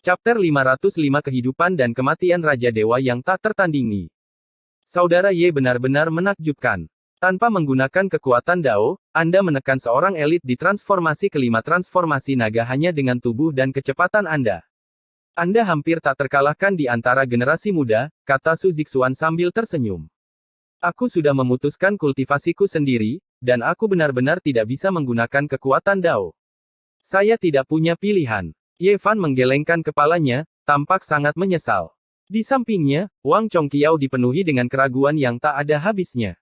Chapter 505 Kehidupan dan Kematian Raja Dewa yang Tak Tertandingi. Saudara Ye benar-benar menakjubkan. Tanpa menggunakan kekuatan Dao, Anda menekan seorang elit di transformasi kelima transformasi naga hanya dengan tubuh dan kecepatan Anda. Anda hampir tak terkalahkan di antara generasi muda, kata Su Zixuan sambil tersenyum. Aku sudah memutuskan kultivasiku sendiri, dan aku benar-benar tidak bisa menggunakan kekuatan Dao. Saya tidak punya pilihan. Ye Fan menggelengkan kepalanya, tampak sangat menyesal. Di sampingnya, Wang Chongqiao dipenuhi dengan keraguan yang tak ada habisnya.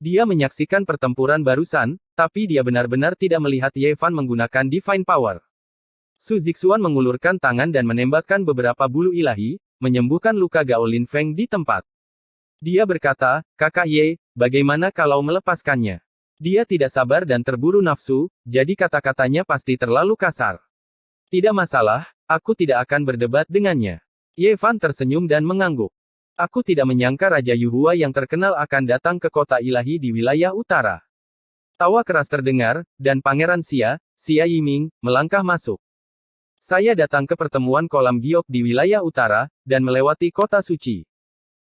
Dia menyaksikan pertempuran barusan, tapi dia benar-benar tidak melihat Ye Fan menggunakan Divine Power. Su Zixuan mengulurkan tangan dan menembakkan beberapa bulu ilahi, menyembuhkan luka Gao Lin Feng di tempat. Dia berkata, Kakak Ye, bagaimana kalau melepaskannya? Dia tidak sabar dan terburu nafsu, jadi kata-katanya pasti terlalu kasar. Tidak masalah, aku tidak akan berdebat dengannya. Ye Fan tersenyum dan mengangguk. Aku tidak menyangka Raja Yuhua yang terkenal akan datang ke kota ilahi di wilayah utara. Tawa keras terdengar, dan Pangeran Xia Yiming, melangkah masuk. Saya datang ke pertemuan kolam giok di wilayah utara, dan melewati kota suci.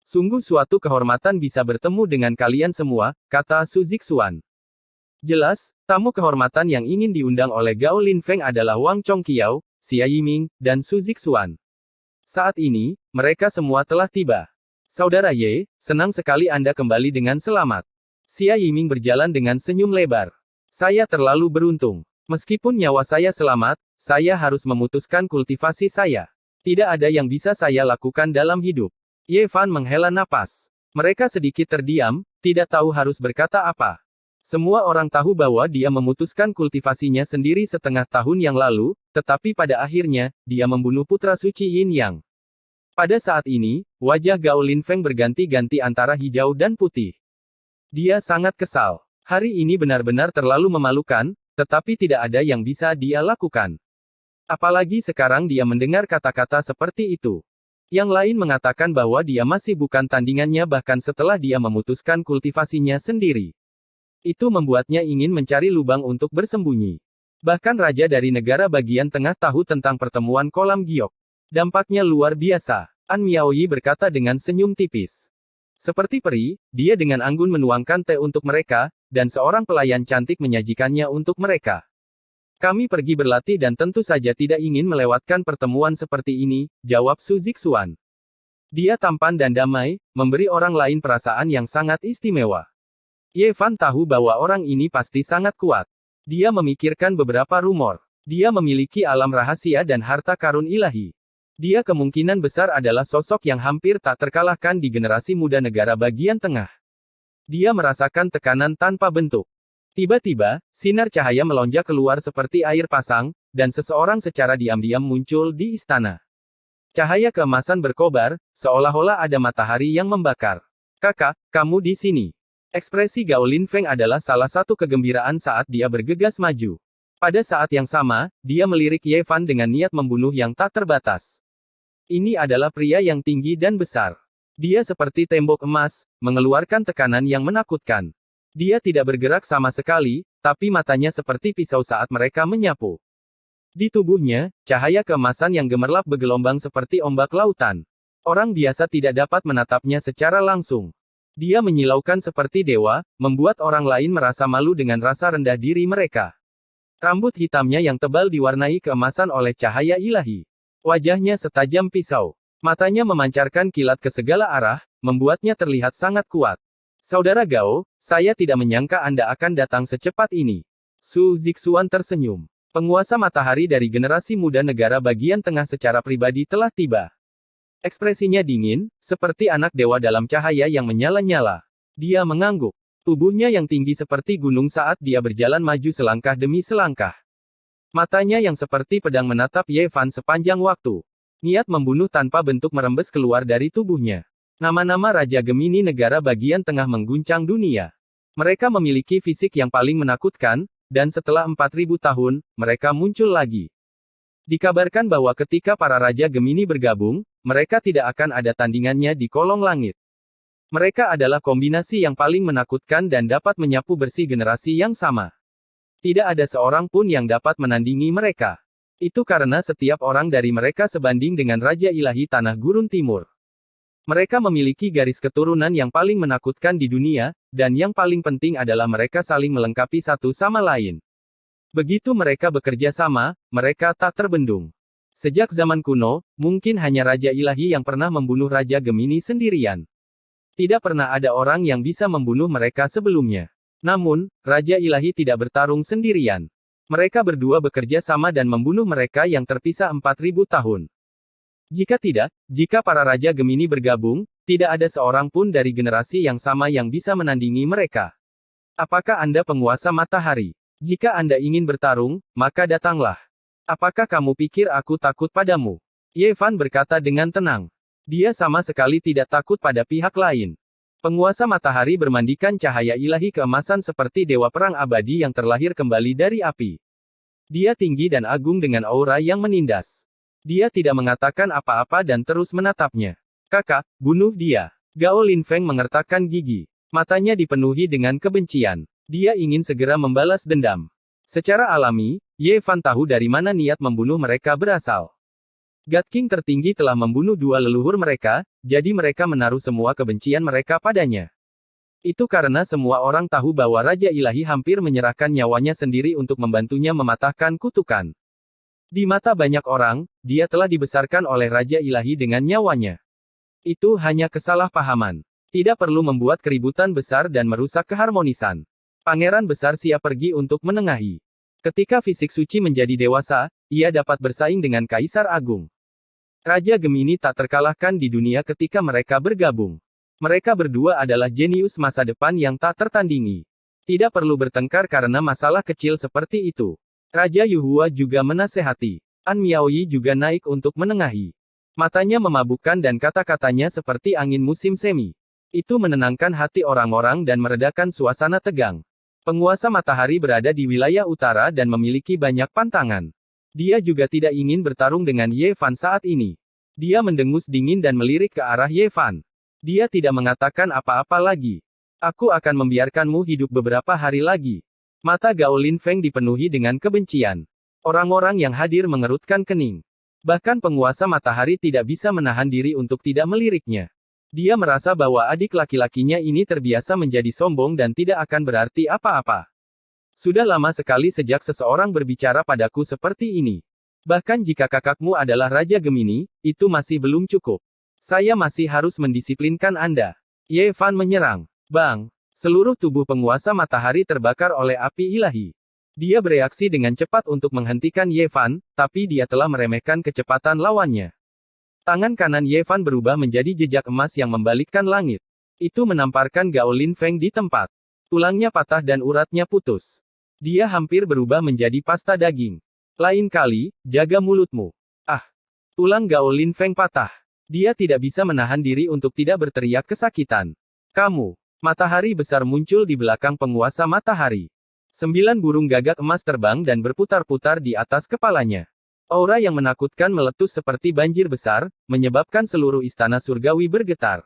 Sungguh suatu kehormatan bisa bertemu dengan kalian semua, kata Su Zixuan. Jelas, tamu kehormatan yang ingin diundang oleh Gao Lin Feng adalah Wang Chongqiao, Xia Yiming, dan Su Zixuan. Saat ini, mereka semua telah tiba. Saudara Ye, senang sekali Anda kembali dengan selamat. Xia Yiming berjalan dengan senyum lebar. Saya terlalu beruntung. Meskipun nyawa saya selamat, saya harus memutuskan kultivasi saya. Tidak ada yang bisa saya lakukan dalam hidup. Ye Fan menghela napas. Mereka sedikit terdiam, tidak tahu harus berkata apa. Semua orang tahu bahwa dia memutuskan kultivasinya sendiri setengah tahun yang lalu, tetapi pada akhirnya, dia membunuh putra suci Yin Yang. Pada saat ini, wajah Gao Lin Feng berganti-ganti antara hijau dan putih. Dia sangat kesal. Hari ini benar-benar terlalu memalukan, tetapi tidak ada yang bisa dia lakukan. Apalagi sekarang dia mendengar kata-kata seperti itu. Yang lain mengatakan bahwa dia masih bukan tandingannya bahkan setelah dia memutuskan kultivasinya sendiri. Itu membuatnya ingin mencari lubang untuk bersembunyi. Bahkan raja dari negara bagian tengah tahu tentang pertemuan kolam giok. Dampaknya luar biasa. An Miaoyi berkata dengan senyum tipis. Seperti peri, dia dengan anggun menuangkan teh untuk mereka, dan seorang pelayan cantik menyajikannya untuk mereka. Kami pergi berlatih dan tentu saja tidak ingin melewatkan pertemuan seperti ini, jawab Su Zixuan. Dia tampan dan damai, memberi orang lain perasaan yang sangat istimewa. Ye Fan tahu bahwa orang ini pasti sangat kuat. Dia memikirkan beberapa rumor. Dia memiliki alam rahasia dan harta karun ilahi. Dia kemungkinan besar adalah sosok yang hampir tak terkalahkan di generasi muda negara bagian tengah. Dia merasakan tekanan tanpa bentuk. Tiba-tiba, sinar cahaya melonjak keluar seperti air pasang, dan seseorang secara diam-diam muncul di istana. Cahaya keemasan berkobar, seolah-olah ada matahari yang membakar. Kakak, kamu di sini. Ekspresi Gao Lin Feng adalah salah satu kegembiraan saat dia bergegas maju. Pada saat yang sama, dia melirik Ye Fan dengan niat membunuh yang tak terbatas. Ini adalah pria yang tinggi dan besar. Dia seperti tembok emas, mengeluarkan tekanan yang menakutkan. Dia tidak bergerak sama sekali, tapi matanya seperti pisau saat mereka menyapu. Di tubuhnya, cahaya keemasan yang gemerlap bergelombang seperti ombak lautan. Orang biasa tidak dapat menatapnya secara langsung. Dia menyilaukan seperti dewa, membuat orang lain merasa malu dengan rasa rendah diri mereka. Rambut hitamnya yang tebal diwarnai keemasan oleh cahaya ilahi. Wajahnya setajam pisau. Matanya memancarkan kilat ke segala arah, membuatnya terlihat sangat kuat. Saudara Gao, saya tidak menyangka Anda akan datang secepat ini. Su Zixuan tersenyum. Penguasa matahari dari generasi muda negara bagian tengah secara pribadi telah tiba. Ekspresinya dingin, seperti anak dewa dalam cahaya yang menyala-nyala. Dia mengangguk. Tubuhnya yang tinggi seperti gunung saat dia berjalan maju selangkah demi selangkah. Matanya yang seperti pedang menatap Ye Fan sepanjang waktu. Niat membunuh tanpa bentuk merembes keluar dari tubuhnya. Nama-nama Raja Gemini negara bagian tengah mengguncang dunia. Mereka memiliki fisik yang paling menakutkan, dan setelah 4000 tahun, mereka muncul lagi. Dikabarkan bahwa ketika para Raja Gemini bergabung, mereka tidak akan ada tandingannya di kolong langit. Mereka adalah kombinasi yang paling menakutkan dan dapat menyapu bersih generasi yang sama. Tidak ada seorang pun yang dapat menandingi mereka. Itu karena setiap orang dari mereka sebanding dengan Raja Ilahi Tanah Gurun Timur. Mereka memiliki garis keturunan yang paling menakutkan di dunia, dan yang paling penting adalah mereka saling melengkapi satu sama lain. Begitu mereka bekerja sama, mereka tak terbendung. Sejak zaman kuno, mungkin hanya Raja Ilahi yang pernah membunuh Raja Gemini sendirian. Tidak pernah ada orang yang bisa membunuh mereka sebelumnya. Namun, Raja Ilahi tidak bertarung sendirian. Mereka berdua bekerja sama dan membunuh mereka yang terpisah 4.000 tahun. Jika tidak, jika para Raja Gemini bergabung, tidak ada seorang pun dari generasi yang sama yang bisa menandingi mereka. Apakah Anda penguasa matahari? Jika Anda ingin bertarung, maka datanglah. Apakah kamu pikir aku takut padamu? Ye Fan berkata dengan tenang. Dia sama sekali tidak takut pada pihak lain. Penguasa matahari bermandikan cahaya ilahi keemasan seperti dewa perang abadi yang terlahir kembali dari api. Dia tinggi dan agung dengan aura yang menindas. Dia tidak mengatakan apa-apa dan terus menatapnya. Kakak, bunuh dia. Gao Lin Feng mengertakkan gigi. Matanya dipenuhi dengan kebencian. Dia ingin segera membalas dendam. Secara alami, Ye Fan tahu dari mana niat membunuh mereka berasal. God King tertinggi telah membunuh dua leluhur mereka, jadi mereka menaruh semua kebencian mereka padanya. Itu karena semua orang tahu bahwa Raja Ilahi hampir menyerahkan nyawanya sendiri untuk membantunya mematahkan kutukan. Di mata banyak orang, dia telah dibesarkan oleh Raja Ilahi dengan nyawanya. Itu hanya kesalahpahaman. Tidak perlu membuat keributan besar dan merusak keharmonisan. Pangeran besar siap pergi untuk menengahi. Ketika fisik suci menjadi dewasa, ia dapat bersaing dengan Kaisar Agung. Raja Gemini tak terkalahkan di dunia ketika mereka bergabung. Mereka berdua adalah jenius masa depan yang tak tertandingi. Tidak perlu bertengkar karena masalah kecil seperti itu. Raja Yuhua juga menasehati. An Miaoyi juga naik untuk menengahi. Matanya memabukkan dan kata-katanya seperti angin musim semi. Itu menenangkan hati orang-orang dan meredakan suasana tegang. Penguasa matahari berada di wilayah utara dan memiliki banyak pantangan. Dia juga tidak ingin bertarung dengan Ye Fan saat ini. Dia mendengus dingin dan melirik ke arah Ye Fan. Dia tidak mengatakan apa-apa lagi. Aku akan membiarkanmu hidup beberapa hari lagi. Mata Gao Lin Feng dipenuhi dengan kebencian. Orang-orang yang hadir mengerutkan kening. Bahkan penguasa matahari tidak bisa menahan diri untuk tidak meliriknya. Dia merasa bahwa adik laki-lakinya ini terbiasa menjadi sombong dan tidak akan berarti apa-apa. Sudah lama sekali sejak seseorang berbicara padaku seperti ini. Bahkan jika kakakmu adalah Raja Gemini, itu masih belum cukup. Saya masih harus mendisiplinkan Anda. Ye Fan menyerang. Bang! Seluruh tubuh penguasa matahari terbakar oleh api ilahi. Dia bereaksi dengan cepat untuk menghentikan Ye Fan, tapi dia telah meremehkan kecepatan lawannya. Tangan kanan Ye Fan berubah menjadi jejak emas yang membalikkan langit. Itu menamparkan Gao Lin Feng di tempat. Tulangnya patah dan uratnya putus. Dia hampir berubah menjadi pasta daging. Lain kali, jaga mulutmu. Ah! Tulang Gao Lin Feng patah. Dia tidak bisa menahan diri untuk tidak berteriak kesakitan. Kamu! Matahari besar muncul di belakang penguasa matahari. 9 burung gagak emas terbang dan berputar-putar di atas kepalanya. Aura yang menakutkan meletus seperti banjir besar, menyebabkan seluruh istana surgawi bergetar.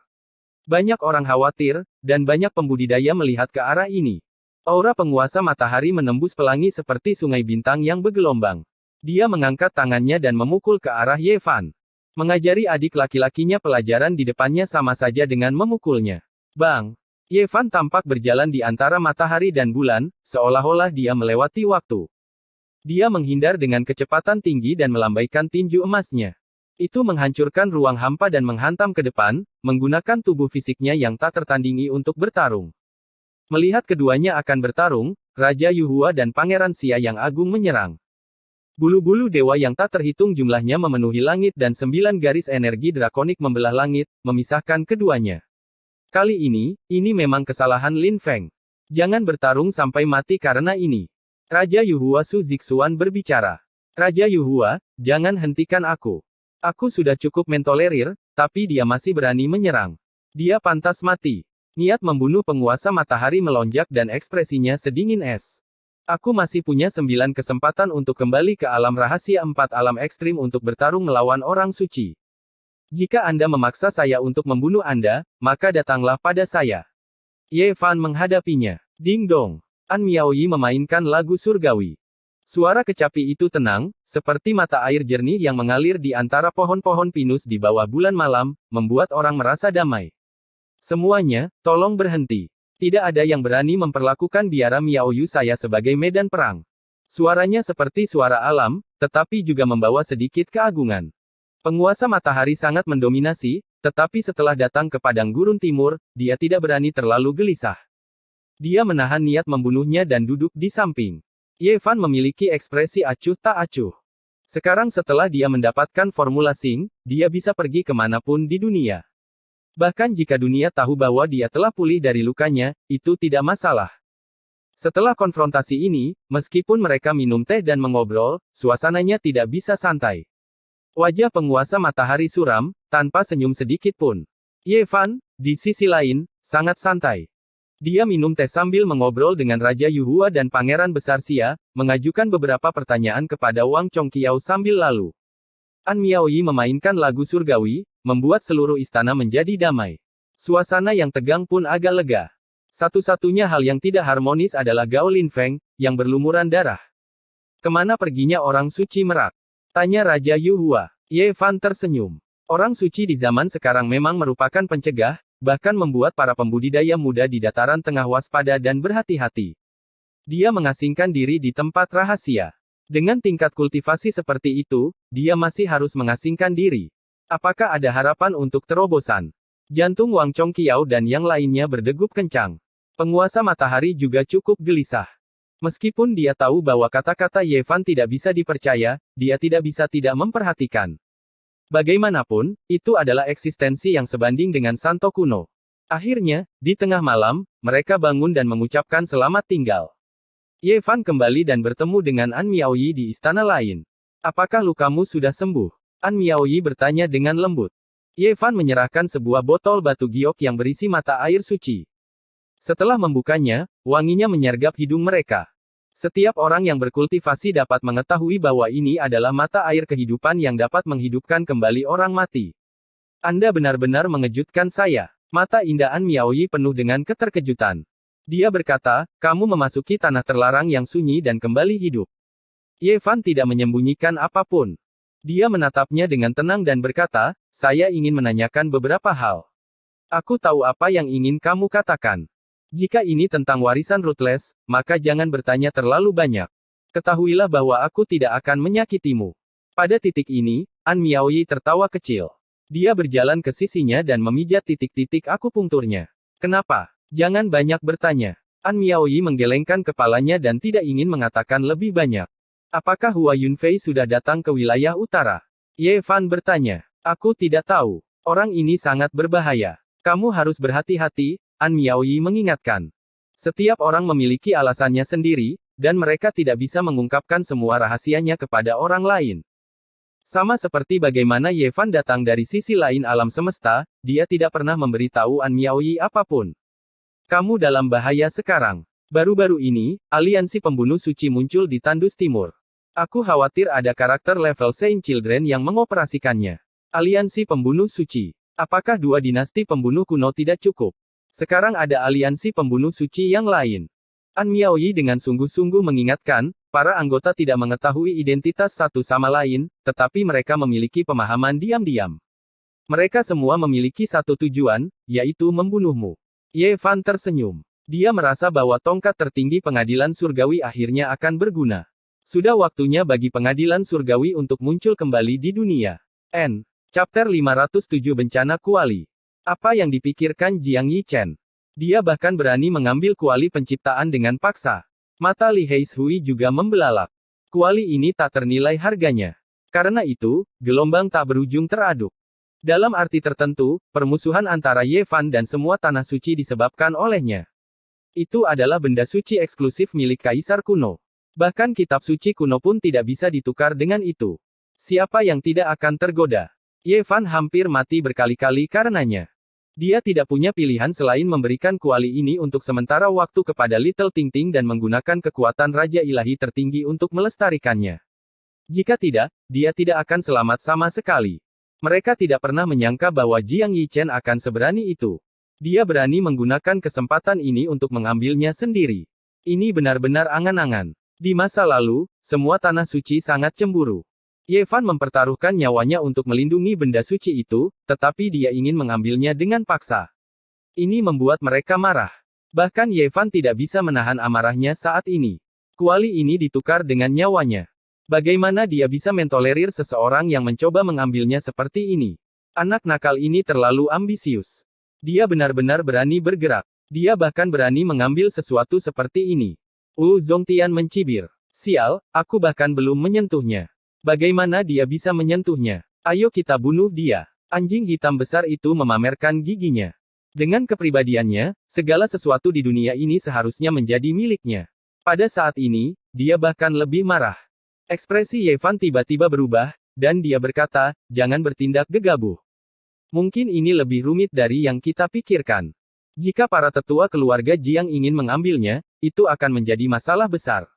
Banyak orang khawatir, dan banyak pembudidaya melihat ke arah ini. Aura penguasa matahari menembus pelangi seperti sungai bintang yang bergelombang. Dia mengangkat tangannya dan memukul ke arah Ye Fan. Mengajari adik laki-lakinya pelajaran di depannya sama saja dengan memukulnya. Bang! Ye Fan tampak berjalan di antara matahari dan bulan, seolah-olah dia melewati waktu. Dia menghindar dengan kecepatan tinggi dan melambaikan tinju emasnya. Itu menghancurkan ruang hampa dan menghantam ke depan, menggunakan tubuh fisiknya yang tak tertandingi untuk bertarung. Melihat keduanya akan bertarung, Raja Yuhua dan Pangeran Xia yang agung menyerang. Bulu-bulu dewa yang tak terhitung jumlahnya memenuhi langit dan 9 garis energi drakonik membelah langit, memisahkan keduanya. Kali ini memang kesalahan Lin Feng. Jangan bertarung sampai mati karena ini. Raja Yuhua Su Zixuan berbicara. Raja Yuhua, jangan hentikan aku. Aku sudah cukup mentolerir, tapi dia masih berani menyerang. Dia pantas mati. Niat membunuh penguasa matahari melonjak dan ekspresinya sedingin es. Aku masih punya 9 kesempatan untuk kembali ke alam rahasia 4 alam ekstrim untuk bertarung melawan orang suci. Jika Anda memaksa saya untuk membunuh Anda, maka datanglah pada saya. Ye Fan menghadapinya. Ding dong. An Miaoyi memainkan lagu surgawi. Suara kecapi itu tenang, seperti mata air jernih yang mengalir di antara pohon-pohon pinus di bawah bulan malam, membuat orang merasa damai. Semuanya, tolong berhenti. Tidak ada yang berani memperlakukan biara Miaoyu saya sebagai medan perang. Suaranya seperti suara alam, tetapi juga membawa sedikit keagungan. Penguasa matahari sangat mendominasi, tetapi setelah datang ke padang gurun timur, dia tidak berani terlalu gelisah. Dia menahan niat membunuhnya dan duduk di samping. Ye Fan memiliki ekspresi acuh tak acuh. Sekarang setelah dia mendapatkan formula Xing, dia bisa pergi kemanapun di dunia. Bahkan jika dunia tahu bahwa dia telah pulih dari lukanya, itu tidak masalah. Setelah konfrontasi ini, meskipun mereka minum teh dan mengobrol, suasananya tidak bisa santai. Wajah penguasa matahari suram, tanpa senyum sedikit pun. Ye Fan, di sisi lain, sangat santai. Dia minum teh sambil mengobrol dengan Raja Yuhua dan Pangeran Besar Xia, mengajukan beberapa pertanyaan kepada Wang Chongqiao sambil lalu. An Miaoyi memainkan lagu surgawi, membuat seluruh istana menjadi damai. Suasana yang tegang pun agak lega. Satu-satunya hal yang tidak harmonis adalah Gao Lin Feng, yang berlumuran darah. Kemana perginya orang suci merak? Tanya Raja Yuhua. Ye Fan tersenyum. Orang suci di zaman sekarang memang merupakan pencegah, bahkan membuat para pembudidaya muda di dataran tengah waspada dan berhati-hati. Dia mengasingkan diri di tempat rahasia. Dengan tingkat kultivasi seperti itu, dia masih harus mengasingkan diri. Apakah ada harapan untuk terobosan? Jantung Wang Chongqiao dan yang lainnya berdegup kencang. Penguasa matahari juga cukup gelisah. Meskipun dia tahu bahwa kata-kata Ye Fan tidak bisa dipercaya, dia tidak bisa tidak memperhatikan. Bagaimanapun, itu adalah eksistensi yang sebanding dengan Santo kuno. Akhirnya, di tengah malam, mereka bangun dan mengucapkan selamat tinggal. Ye Fan kembali dan bertemu dengan An Miaoyi di istana lain. Apakah lukamu sudah sembuh? An Miaoyi bertanya dengan lembut. Ye Fan menyerahkan sebuah botol batu giok yang berisi mata air suci. Setelah membukanya, wanginya menyergap hidung mereka. Setiap orang yang berkultivasi dapat mengetahui bahwa ini adalah mata air kehidupan yang dapat menghidupkan kembali orang mati. Anda benar-benar mengejutkan saya. Mata indah An Miaoyi penuh dengan keterkejutan. Dia berkata, kamu memasuki tanah terlarang yang sunyi dan kembali hidup. Ye Fan tidak menyembunyikan apapun. Dia menatapnya dengan tenang dan berkata, saya ingin menanyakan beberapa hal. Aku tahu apa yang ingin kamu katakan. Jika ini tentang warisan Ruthless, maka jangan bertanya terlalu banyak. Ketahuilah bahwa aku tidak akan menyakitimu. Pada titik ini, An Miaoyi tertawa kecil. Dia berjalan ke sisinya dan memijat titik-titik akupunkturnya. Kenapa? Jangan banyak bertanya. An Miaoyi menggelengkan kepalanya dan tidak ingin mengatakan lebih banyak. Apakah Hua Yunfei sudah datang ke wilayah utara? Ye Fan bertanya. Aku tidak tahu. Orang ini sangat berbahaya. Kamu harus berhati-hati, An Miaoyi mengingatkan. Setiap orang memiliki alasannya sendiri, dan mereka tidak bisa mengungkapkan semua rahasianya kepada orang lain. Sama seperti bagaimana Ye Fan datang dari sisi lain alam semesta, dia tidak pernah memberitahu An Miaoyi apapun. Kamu dalam bahaya sekarang. Baru-baru ini, aliansi pembunuh suci muncul di Tandus Timur. Aku khawatir ada karakter level Saint Children yang mengoperasikannya. Aliansi pembunuh suci. Apakah dua dinasti pembunuh kuno tidak cukup? Sekarang ada aliansi pembunuh suci yang lain. An Miaoyi dengan sungguh-sungguh mengingatkan, para anggota tidak mengetahui identitas satu sama lain, tetapi mereka memiliki pemahaman diam-diam. Mereka semua memiliki satu tujuan, yaitu membunuhmu. Ye Fan tersenyum. Dia merasa bahwa tongkat tertinggi pengadilan surgawi akhirnya akan berguna. Sudah waktunya bagi pengadilan surgawi untuk muncul kembali di dunia. N. Chapter 507 Bencana Kuali. Apa yang dipikirkan Jiang Yichen? Dia bahkan berani mengambil kuali penciptaan dengan paksa. Mata Li Heishui juga membelalak. Kuali ini tak ternilai harganya. Karena itu, gelombang tak berujung teraduk. Dalam arti tertentu, permusuhan antara Ye Fan dan semua tanah suci disebabkan olehnya. Itu adalah benda suci eksklusif milik Kaisar kuno. Bahkan kitab suci kuno pun tidak bisa ditukar dengan itu. Siapa yang tidak akan tergoda? Ye Fan hampir mati berkali-kali karenanya. Dia tidak punya pilihan selain memberikan kuali ini untuk sementara waktu kepada Little Ting Ting dan menggunakan kekuatan Raja Ilahi tertinggi untuk melestarikannya. Jika tidak, dia tidak akan selamat sama sekali. Mereka tidak pernah menyangka bahwa Jiang Yichen akan seberani itu. Dia berani menggunakan kesempatan ini untuk mengambilnya sendiri. Ini benar-benar angan-angan. Di masa lalu, semua tanah suci sangat cemburu. Ye Fan mempertaruhkan nyawanya untuk melindungi benda suci itu, tetapi dia ingin mengambilnya dengan paksa. Ini membuat mereka marah. Bahkan Ye Fan tidak bisa menahan amarahnya saat ini. Kuali ini ditukar dengan nyawanya. Bagaimana dia bisa mentolerir seseorang yang mencoba mengambilnya seperti ini? Anak nakal ini terlalu ambisius. Dia benar-benar berani bergerak. Dia bahkan berani mengambil sesuatu seperti ini. Zongtian mencibir. Sial, aku bahkan belum menyentuhnya. Bagaimana dia bisa menyentuhnya? Ayo kita bunuh dia. Anjing hitam besar itu memamerkan giginya. Dengan kepribadiannya, segala sesuatu di dunia ini seharusnya menjadi miliknya. Pada saat ini, dia bahkan lebih marah. Ekspresi Ye Fan tiba-tiba berubah, dan dia berkata, jangan bertindak gegabah. Mungkin ini lebih rumit dari yang kita pikirkan. Jika para tetua keluarga Jiang ingin mengambilnya, itu akan menjadi masalah besar.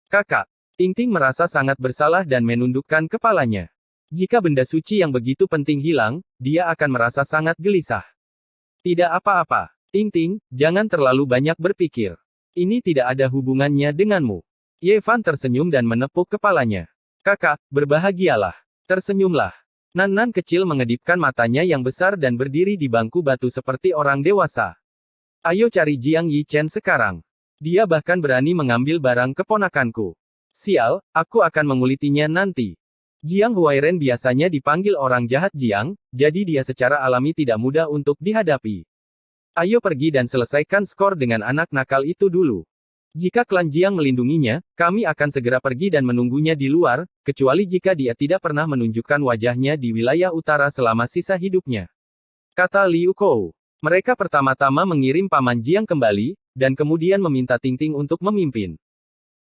Kakak. Ting-Ting merasa sangat bersalah dan menundukkan kepalanya. Jika benda suci yang begitu penting hilang, dia akan merasa sangat gelisah. Tidak apa-apa. Ting-Ting, jangan terlalu banyak berpikir. Ini tidak ada hubungannya denganmu. Ye Fan tersenyum dan menepuk kepalanya. Kakak, berbahagialah. Tersenyumlah. Nan-Nan kecil mengedipkan matanya yang besar dan berdiri di bangku batu seperti orang dewasa. Ayo cari Jiang Yichen sekarang. Dia bahkan berani mengambil barang keponakanku. Sial, aku akan mengulitinya nanti. Jiang Huairen biasanya dipanggil orang jahat Jiang, jadi dia secara alami tidak mudah untuk dihadapi. Ayo pergi dan selesaikan skor dengan anak nakal itu dulu. Jika klan Jiang melindunginya, kami akan segera pergi dan menunggunya di luar, kecuali jika dia tidak pernah menunjukkan wajahnya di wilayah utara selama sisa hidupnya. Kata Liu Kou. Mereka pertama-tama mengirim Paman Jiang kembali, dan kemudian meminta Ting-Ting untuk memimpin.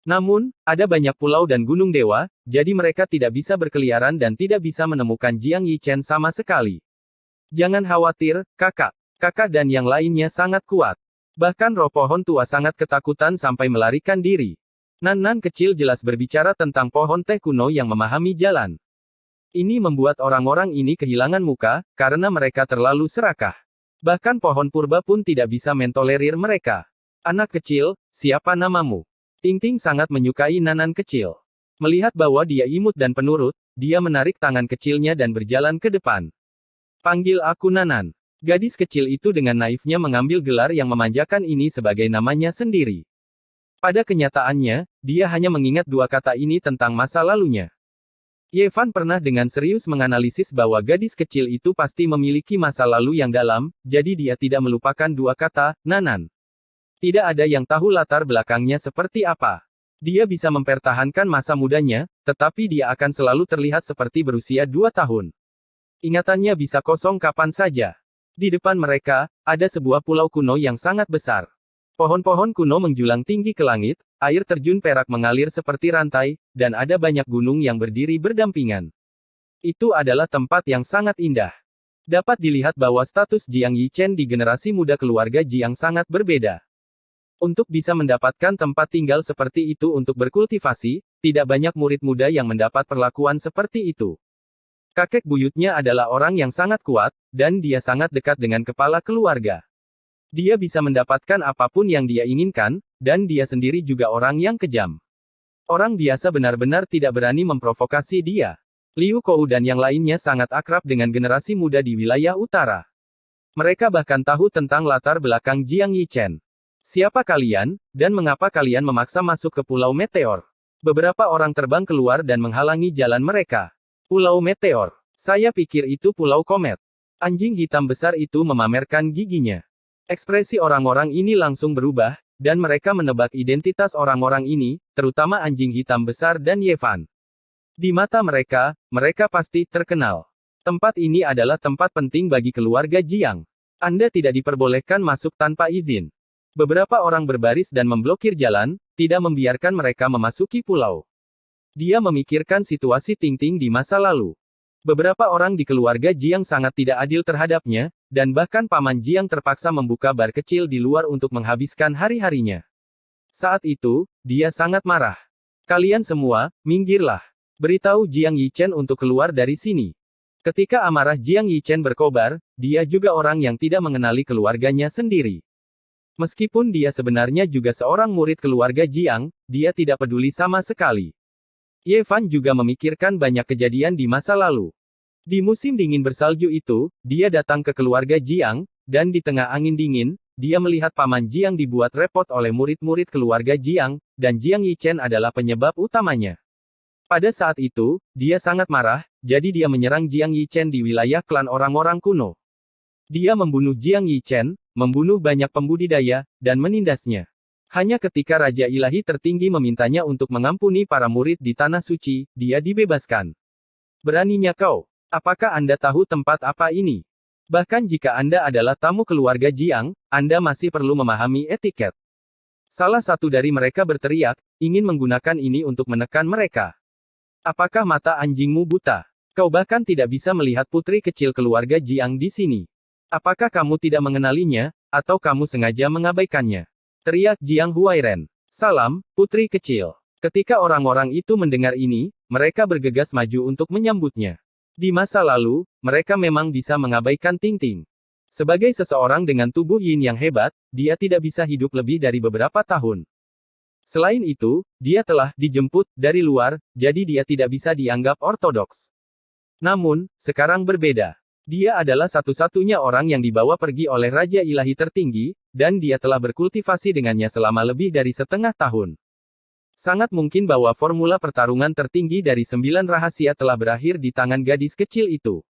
Namun, ada banyak pulau dan gunung dewa, jadi mereka tidak bisa berkeliaran dan tidak bisa menemukan Jiang Yichen sama sekali. Jangan khawatir, kakak. Kakak dan yang lainnya sangat kuat. Bahkan roh pohon tua sangat ketakutan sampai melarikan diri. Nan-Nan kecil jelas berbicara tentang pohon teh kuno yang memahami jalan. Ini membuat orang-orang ini kehilangan muka, karena mereka terlalu serakah. Bahkan pohon purba pun tidak bisa mentolerir mereka. Anak kecil, siapa namamu? Ting-Ting sangat menyukai Nan-Nan kecil. Melihat bahwa dia imut dan penurut, dia menarik tangan kecilnya dan berjalan ke depan. Panggil aku Nan-Nan. Gadis kecil itu dengan naifnya mengambil gelar yang memanjakan ini sebagai namanya sendiri. Pada kenyataannya, dia hanya mengingat dua kata ini tentang masa lalunya. Ye Fan pernah dengan serius menganalisis bahwa gadis kecil itu pasti memiliki masa lalu yang dalam, jadi dia tidak melupakan dua kata, Nan-Nan. Tidak ada yang tahu latar belakangnya seperti apa. Dia bisa mempertahankan masa mudanya, tetapi dia akan selalu terlihat seperti berusia 2 tahun. Ingatannya bisa kosong kapan saja. Di depan mereka, ada sebuah pulau kuno yang sangat besar. Pohon-pohon kuno menjulang tinggi ke langit, air terjun perak mengalir seperti rantai, dan ada banyak gunung yang berdiri berdampingan. Itu adalah tempat yang sangat indah. Dapat dilihat bahwa status Jiang Yichen di generasi muda keluarga Jiang sangat berbeda. Untuk bisa mendapatkan tempat tinggal seperti itu untuk berkultivasi, tidak banyak murid muda yang mendapat perlakuan seperti itu. Kakek buyutnya adalah orang yang sangat kuat, dan dia sangat dekat dengan kepala keluarga. Dia bisa mendapatkan apapun yang dia inginkan, dan dia sendiri juga orang yang kejam. Orang biasa benar-benar tidak berani memprovokasi dia. Liu Kou dan yang lainnya sangat akrab dengan generasi muda di wilayah utara. Mereka bahkan tahu tentang latar belakang Jiang Yichen. Siapa kalian, dan mengapa kalian memaksa masuk ke Pulau Meteor? Beberapa orang terbang keluar dan menghalangi jalan mereka. Pulau Meteor. Saya pikir itu Pulau Komet. Anjing hitam besar itu memamerkan giginya. Ekspresi orang-orang ini langsung berubah, dan mereka menebak identitas orang-orang ini, terutama anjing hitam besar dan Ye Fan. Di mata mereka, mereka pasti terkenal. Tempat ini adalah tempat penting bagi keluarga Jiang. Anda tidak diperbolehkan masuk tanpa izin. Beberapa orang berbaris dan memblokir jalan, tidak membiarkan mereka memasuki pulau. Dia memikirkan situasi Ting-Ting di masa lalu. Beberapa orang di keluarga Jiang sangat tidak adil terhadapnya, dan bahkan Paman Jiang terpaksa membuka bar kecil di luar untuk menghabiskan hari-harinya. Saat itu, dia sangat marah. Kalian semua, minggirlah. Beritahu Jiang Yichen untuk keluar dari sini. Ketika amarah Jiang Yichen berkobar, dia juga orang yang tidak mengenali keluarganya sendiri. Meskipun dia sebenarnya juga seorang murid keluarga Jiang, dia tidak peduli sama sekali. Ye Fan juga memikirkan banyak kejadian di masa lalu. Di musim dingin bersalju itu, dia datang ke keluarga Jiang, dan di tengah angin dingin, dia melihat paman Jiang dibuat repot oleh murid-murid keluarga Jiang, dan Jiang Yichen adalah penyebab utamanya. Pada saat itu, dia sangat marah, jadi dia menyerang Jiang Yichen di wilayah klan orang-orang kuno. Dia membunuh Jiang Yichen, membunuh banyak pembudidaya, dan menindasnya. Hanya ketika Raja Ilahi tertinggi memintanya untuk mengampuni para murid di Tanah Suci, dia dibebaskan. Beraninya kau. Apakah Anda tahu tempat apa ini? Bahkan jika Anda adalah tamu keluarga Jiang, Anda masih perlu memahami etiket. Salah satu dari mereka berteriak, ingin menggunakan ini untuk menekan mereka. Apakah mata anjingmu buta? Kau bahkan tidak bisa melihat putri kecil keluarga Jiang di sini. Apakah kamu tidak mengenalinya, atau kamu sengaja mengabaikannya? Teriak Jiang Huairen. Salam, putri kecil. Ketika orang-orang itu mendengar ini, mereka bergegas maju untuk menyambutnya. Di masa lalu, mereka memang bisa mengabaikan Ting Ting. Sebagai seseorang dengan tubuh yin yang hebat, dia tidak bisa hidup lebih dari beberapa tahun. Selain itu, dia telah dijemput dari luar, jadi dia tidak bisa dianggap ortodoks. Namun, sekarang berbeda. Dia adalah satu-satunya orang yang dibawa pergi oleh Raja Ilahi tertinggi, dan dia telah berkultivasi dengannya selama lebih dari setengah tahun. Sangat mungkin bahwa formula pertarungan tertinggi dari 9 rahasia telah berakhir di tangan gadis kecil itu.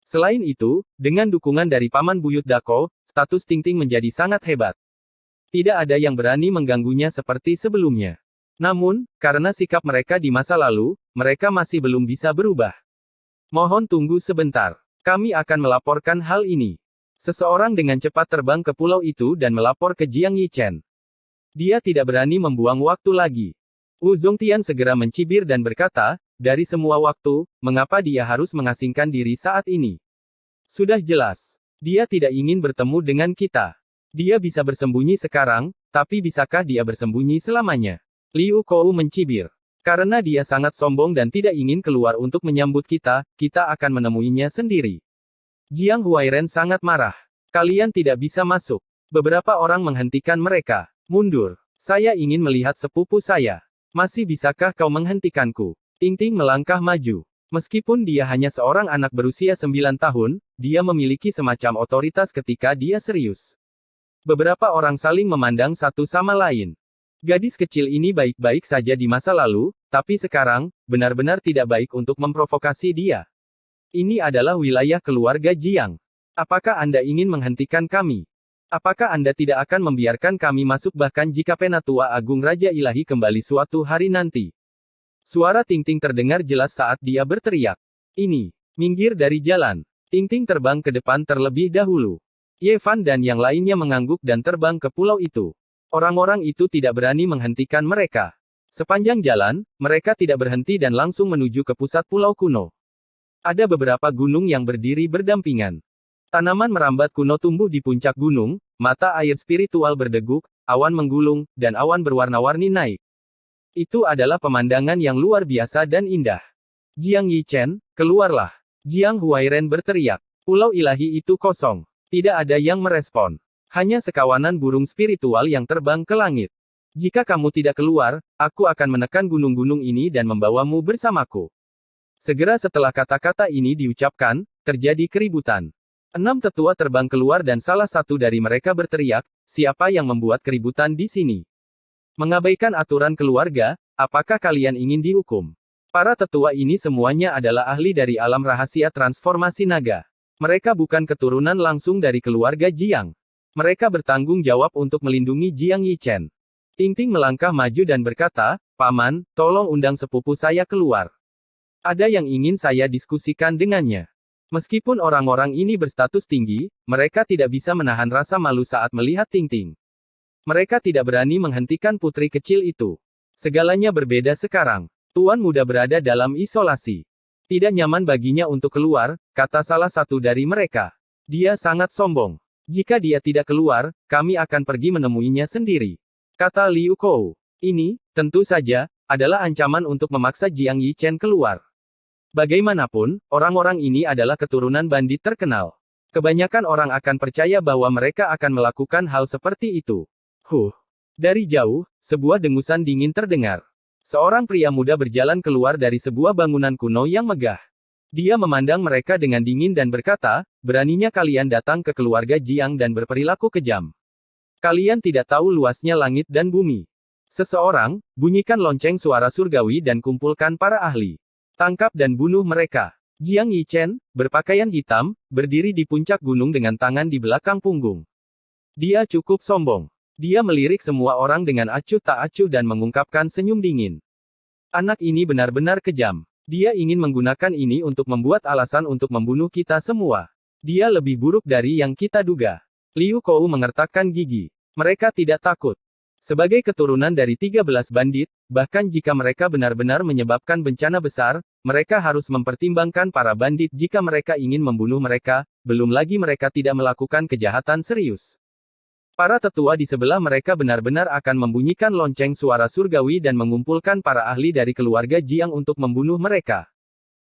Selain itu, dengan dukungan dari Paman Buyut Dako, status Ting Ting menjadi sangat hebat. Tidak ada yang berani mengganggunya seperti sebelumnya. Namun, karena sikap mereka di masa lalu, mereka masih belum bisa berubah. Mohon tunggu sebentar. Kami akan melaporkan hal ini. Seseorang dengan cepat terbang ke pulau itu dan melapor ke Jiang Yichen. Dia tidak berani membuang waktu lagi. Wu Zongtian segera mencibir dan berkata, dari semua waktu, mengapa dia harus mengasingkan diri saat ini? Sudah jelas. Dia tidak ingin bertemu dengan kita. Dia bisa bersembunyi sekarang, tapi bisakah dia bersembunyi selamanya? Liu Kou mencibir. Karena dia sangat sombong dan tidak ingin keluar untuk menyambut kita, kita akan menemuinya sendiri. Jiang Huairen sangat marah. Kalian tidak bisa masuk. Beberapa orang menghentikan mereka. Mundur. Saya ingin melihat sepupu saya. Masih bisakah kau menghentikanku? Ting Ting melangkah maju. Meskipun dia hanya seorang anak berusia 9 tahun, dia memiliki semacam otoritas ketika dia serius. Beberapa orang saling memandang satu sama lain. Gadis kecil ini baik-baik saja di masa lalu, tapi sekarang, benar-benar tidak baik untuk memprovokasi dia. Ini adalah wilayah keluarga Jiang. Apakah Anda ingin menghentikan kami? Apakah Anda tidak akan membiarkan kami masuk bahkan jika Penatua Agung Raja Ilahi kembali suatu hari nanti? Suara Ting Ting terdengar jelas saat dia berteriak. Ini, minggir dari jalan. Ting Ting terbang ke depan terlebih dahulu. Ye Fan dan yang lainnya mengangguk dan terbang ke pulau itu. Orang-orang itu tidak berani menghentikan mereka. Sepanjang jalan, mereka tidak berhenti dan langsung menuju ke pusat pulau kuno. Ada beberapa gunung yang berdiri berdampingan. Tanaman merambat kuno tumbuh di puncak gunung, mata air spiritual berdeguk, awan menggulung, dan awan berwarna-warni naik. Itu adalah pemandangan yang luar biasa dan indah. Jiang Yichen, keluarlah. Jiang Huairen berteriak. Pulau ilahi itu kosong. Tidak ada yang merespon. Hanya sekawanan burung spiritual yang terbang ke langit. Jika kamu tidak keluar, aku akan menekan gunung-gunung ini dan membawamu bersamaku. Segera setelah kata-kata ini diucapkan, terjadi keributan. 6 tetua terbang keluar dan salah satu dari mereka berteriak, siapa yang membuat keributan di sini? Mengabaikan aturan keluarga, apakah kalian ingin dihukum? Para tetua ini semuanya adalah ahli dari alam rahasia transformasi naga. Mereka bukan keturunan langsung dari keluarga Jiang. Mereka bertanggung jawab untuk melindungi Jiang Yichen. Ting Ting melangkah maju dan berkata, Paman, tolong undang sepupu saya keluar. Ada yang ingin saya diskusikan dengannya. Meskipun orang-orang ini berstatus tinggi, mereka tidak bisa menahan rasa malu saat melihat Ting Ting. Mereka tidak berani menghentikan putri kecil itu. Segalanya berbeda sekarang. Tuan muda berada dalam isolasi. Tidak nyaman baginya untuk keluar, kata salah satu dari mereka. Dia sangat sombong. Jika dia tidak keluar, kami akan pergi menemuinya sendiri. Kata Liu Kou. Ini, tentu saja, adalah ancaman untuk memaksa Jiang Yichen keluar. Bagaimanapun, orang-orang ini adalah keturunan bandit terkenal. Kebanyakan orang akan percaya bahwa mereka akan melakukan hal seperti itu. Dari jauh, sebuah dengusan dingin terdengar. Seorang pria muda berjalan keluar dari sebuah bangunan kuno yang megah. Dia memandang mereka dengan dingin dan berkata, "Beraninya kalian datang ke keluarga Jiang dan berperilaku kejam. Kalian tidak tahu luasnya langit dan bumi. Seseorang, bunyikan lonceng suara surgawi dan kumpulkan para ahli. Tangkap dan bunuh mereka." Jiang Yichen, berpakaian hitam, berdiri di puncak gunung dengan tangan di belakang punggung. Dia cukup sombong. Dia melirik semua orang dengan acuh tak acuh dan mengungkapkan senyum dingin. Anak ini benar-benar kejam. Dia ingin menggunakan ini untuk membuat alasan untuk membunuh kita semua. Dia lebih buruk dari yang kita duga. Liu Kou mengertakkan gigi. Mereka tidak takut. Sebagai keturunan dari 13 bandit, bahkan jika mereka benar-benar menyebabkan bencana besar, mereka harus mempertimbangkan para bandit jika mereka ingin membunuh mereka, belum lagi mereka tidak melakukan kejahatan serius. Para tetua di sebelah mereka benar-benar akan membunyikan lonceng suara surgawi dan mengumpulkan para ahli dari keluarga Jiang untuk membunuh mereka.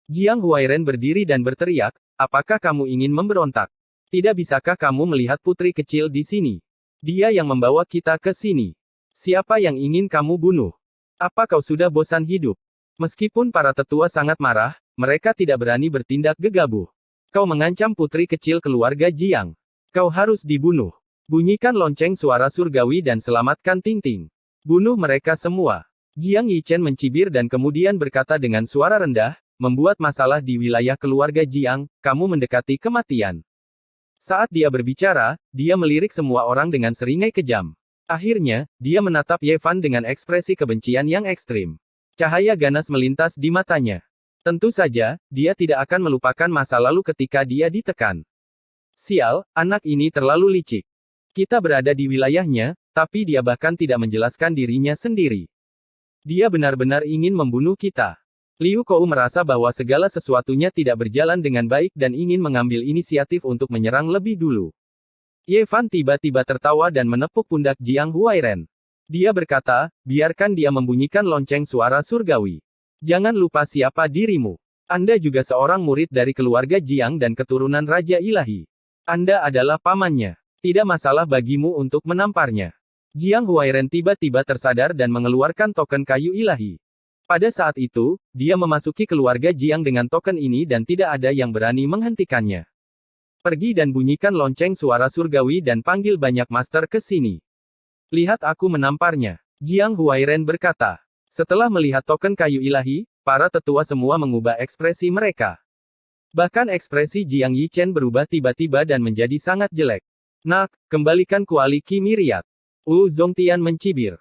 Jiang Huairen berdiri dan berteriak, "Apakah kamu ingin memberontak? Tidak bisakah kamu melihat putri kecil di sini? Dia yang membawa kita ke sini. Siapa yang ingin kamu bunuh? Apa kau sudah bosan hidup?" Meskipun para tetua sangat marah, mereka tidak berani bertindak gegabah. "Kau mengancam putri kecil keluarga Jiang. Kau harus dibunuh. Bunyikan lonceng suara surgawi dan selamatkan Ting Ting. Bunuh mereka semua." Jiang Yichen mencibir dan kemudian berkata dengan suara rendah, "Membuat masalah di wilayah keluarga Jiang, kamu mendekati kematian." Saat dia berbicara, dia melirik semua orang dengan seringai kejam. Akhirnya, dia menatap Ye Fan dengan ekspresi kebencian yang ekstrim. Cahaya ganas melintas di matanya. Tentu saja, dia tidak akan melupakan masa lalu ketika dia ditekan. Sial, anak ini terlalu licik. Kita berada di wilayahnya, tapi dia bahkan tidak menjelaskan dirinya sendiri. Dia benar-benar ingin membunuh kita. Liu Kou merasa bahwa segala sesuatunya tidak berjalan dengan baik dan ingin mengambil inisiatif untuk menyerang lebih dulu. Ye Fan tiba-tiba tertawa dan menepuk pundak Jiang Huairen. Dia berkata, "Biarkan dia membunyikan lonceng suara surgawi. Jangan lupa siapa dirimu. Anda juga seorang murid dari keluarga Jiang dan keturunan Raja Ilahi. Anda adalah pamannya. Tidak masalah bagimu untuk menamparnya." Jiang Huairen tiba-tiba tersadar dan mengeluarkan token kayu ilahi. Pada saat itu, dia memasuki keluarga Jiang dengan token ini dan tidak ada yang berani menghentikannya. "Pergi dan bunyikan lonceng suara surgawi dan panggil banyak master ke sini. Lihat aku menamparnya." Jiang Huairen berkata. Setelah melihat token kayu ilahi, para tetua semua mengubah ekspresi mereka. Bahkan ekspresi Jiang Yichen berubah tiba-tiba dan menjadi sangat jelek. "Nak, kembalikan kuali Qi Myriad." Zongtian mencibir.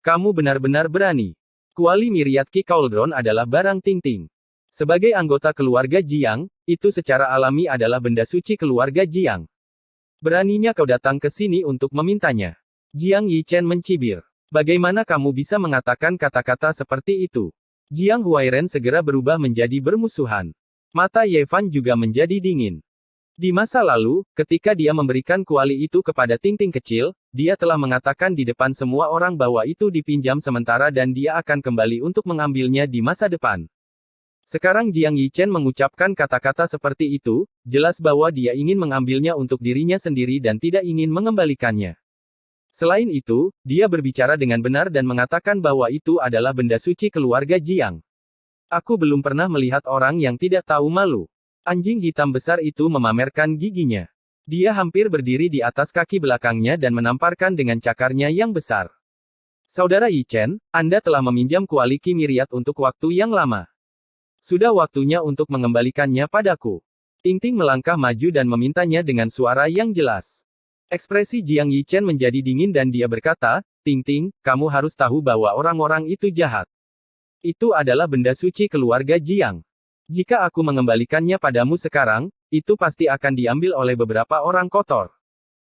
Kamu benar-benar berani. Kuali Myriad Qi Cauldron adalah barang Ting Ting. Sebagai anggota keluarga Jiang, itu secara alami adalah benda suci keluarga Jiang. Beraninya kau datang ke sini untuk memintanya." Jiang Yichen mencibir. "Bagaimana kamu bisa mengatakan kata-kata seperti itu?" Jiang Huairen segera berubah menjadi bermusuhan. Mata Ye Fan juga menjadi dingin. Di masa lalu, ketika dia memberikan kuali itu kepada Ting Ting kecil, dia telah mengatakan di depan semua orang bahwa itu dipinjam sementara dan dia akan kembali untuk mengambilnya di masa depan. Sekarang Jiang Yichen mengucapkan kata-kata seperti itu, jelas bahwa dia ingin mengambilnya untuk dirinya sendiri dan tidak ingin mengembalikannya. Selain itu, dia berbicara dengan benar dan mengatakan bahwa itu adalah benda suci keluarga Jiang. "Aku belum pernah melihat orang yang tidak tahu malu." Anjing hitam besar itu memamerkan giginya. Dia hampir berdiri di atas kaki belakangnya dan menamparkan dengan cakarnya yang besar. "Saudara Yichen, Anda telah meminjam kuali Qi Myriad untuk waktu yang lama. Sudah waktunya untuk mengembalikannya padaku." Ting Ting melangkah maju dan memintanya dengan suara yang jelas. Ekspresi Jiang Yichen menjadi dingin dan dia berkata, "Ting Ting, kamu harus tahu bahwa orang-orang itu jahat. Itu adalah benda suci keluarga Jiang. Jika aku mengembalikannya padamu sekarang, itu pasti akan diambil oleh beberapa orang kotor.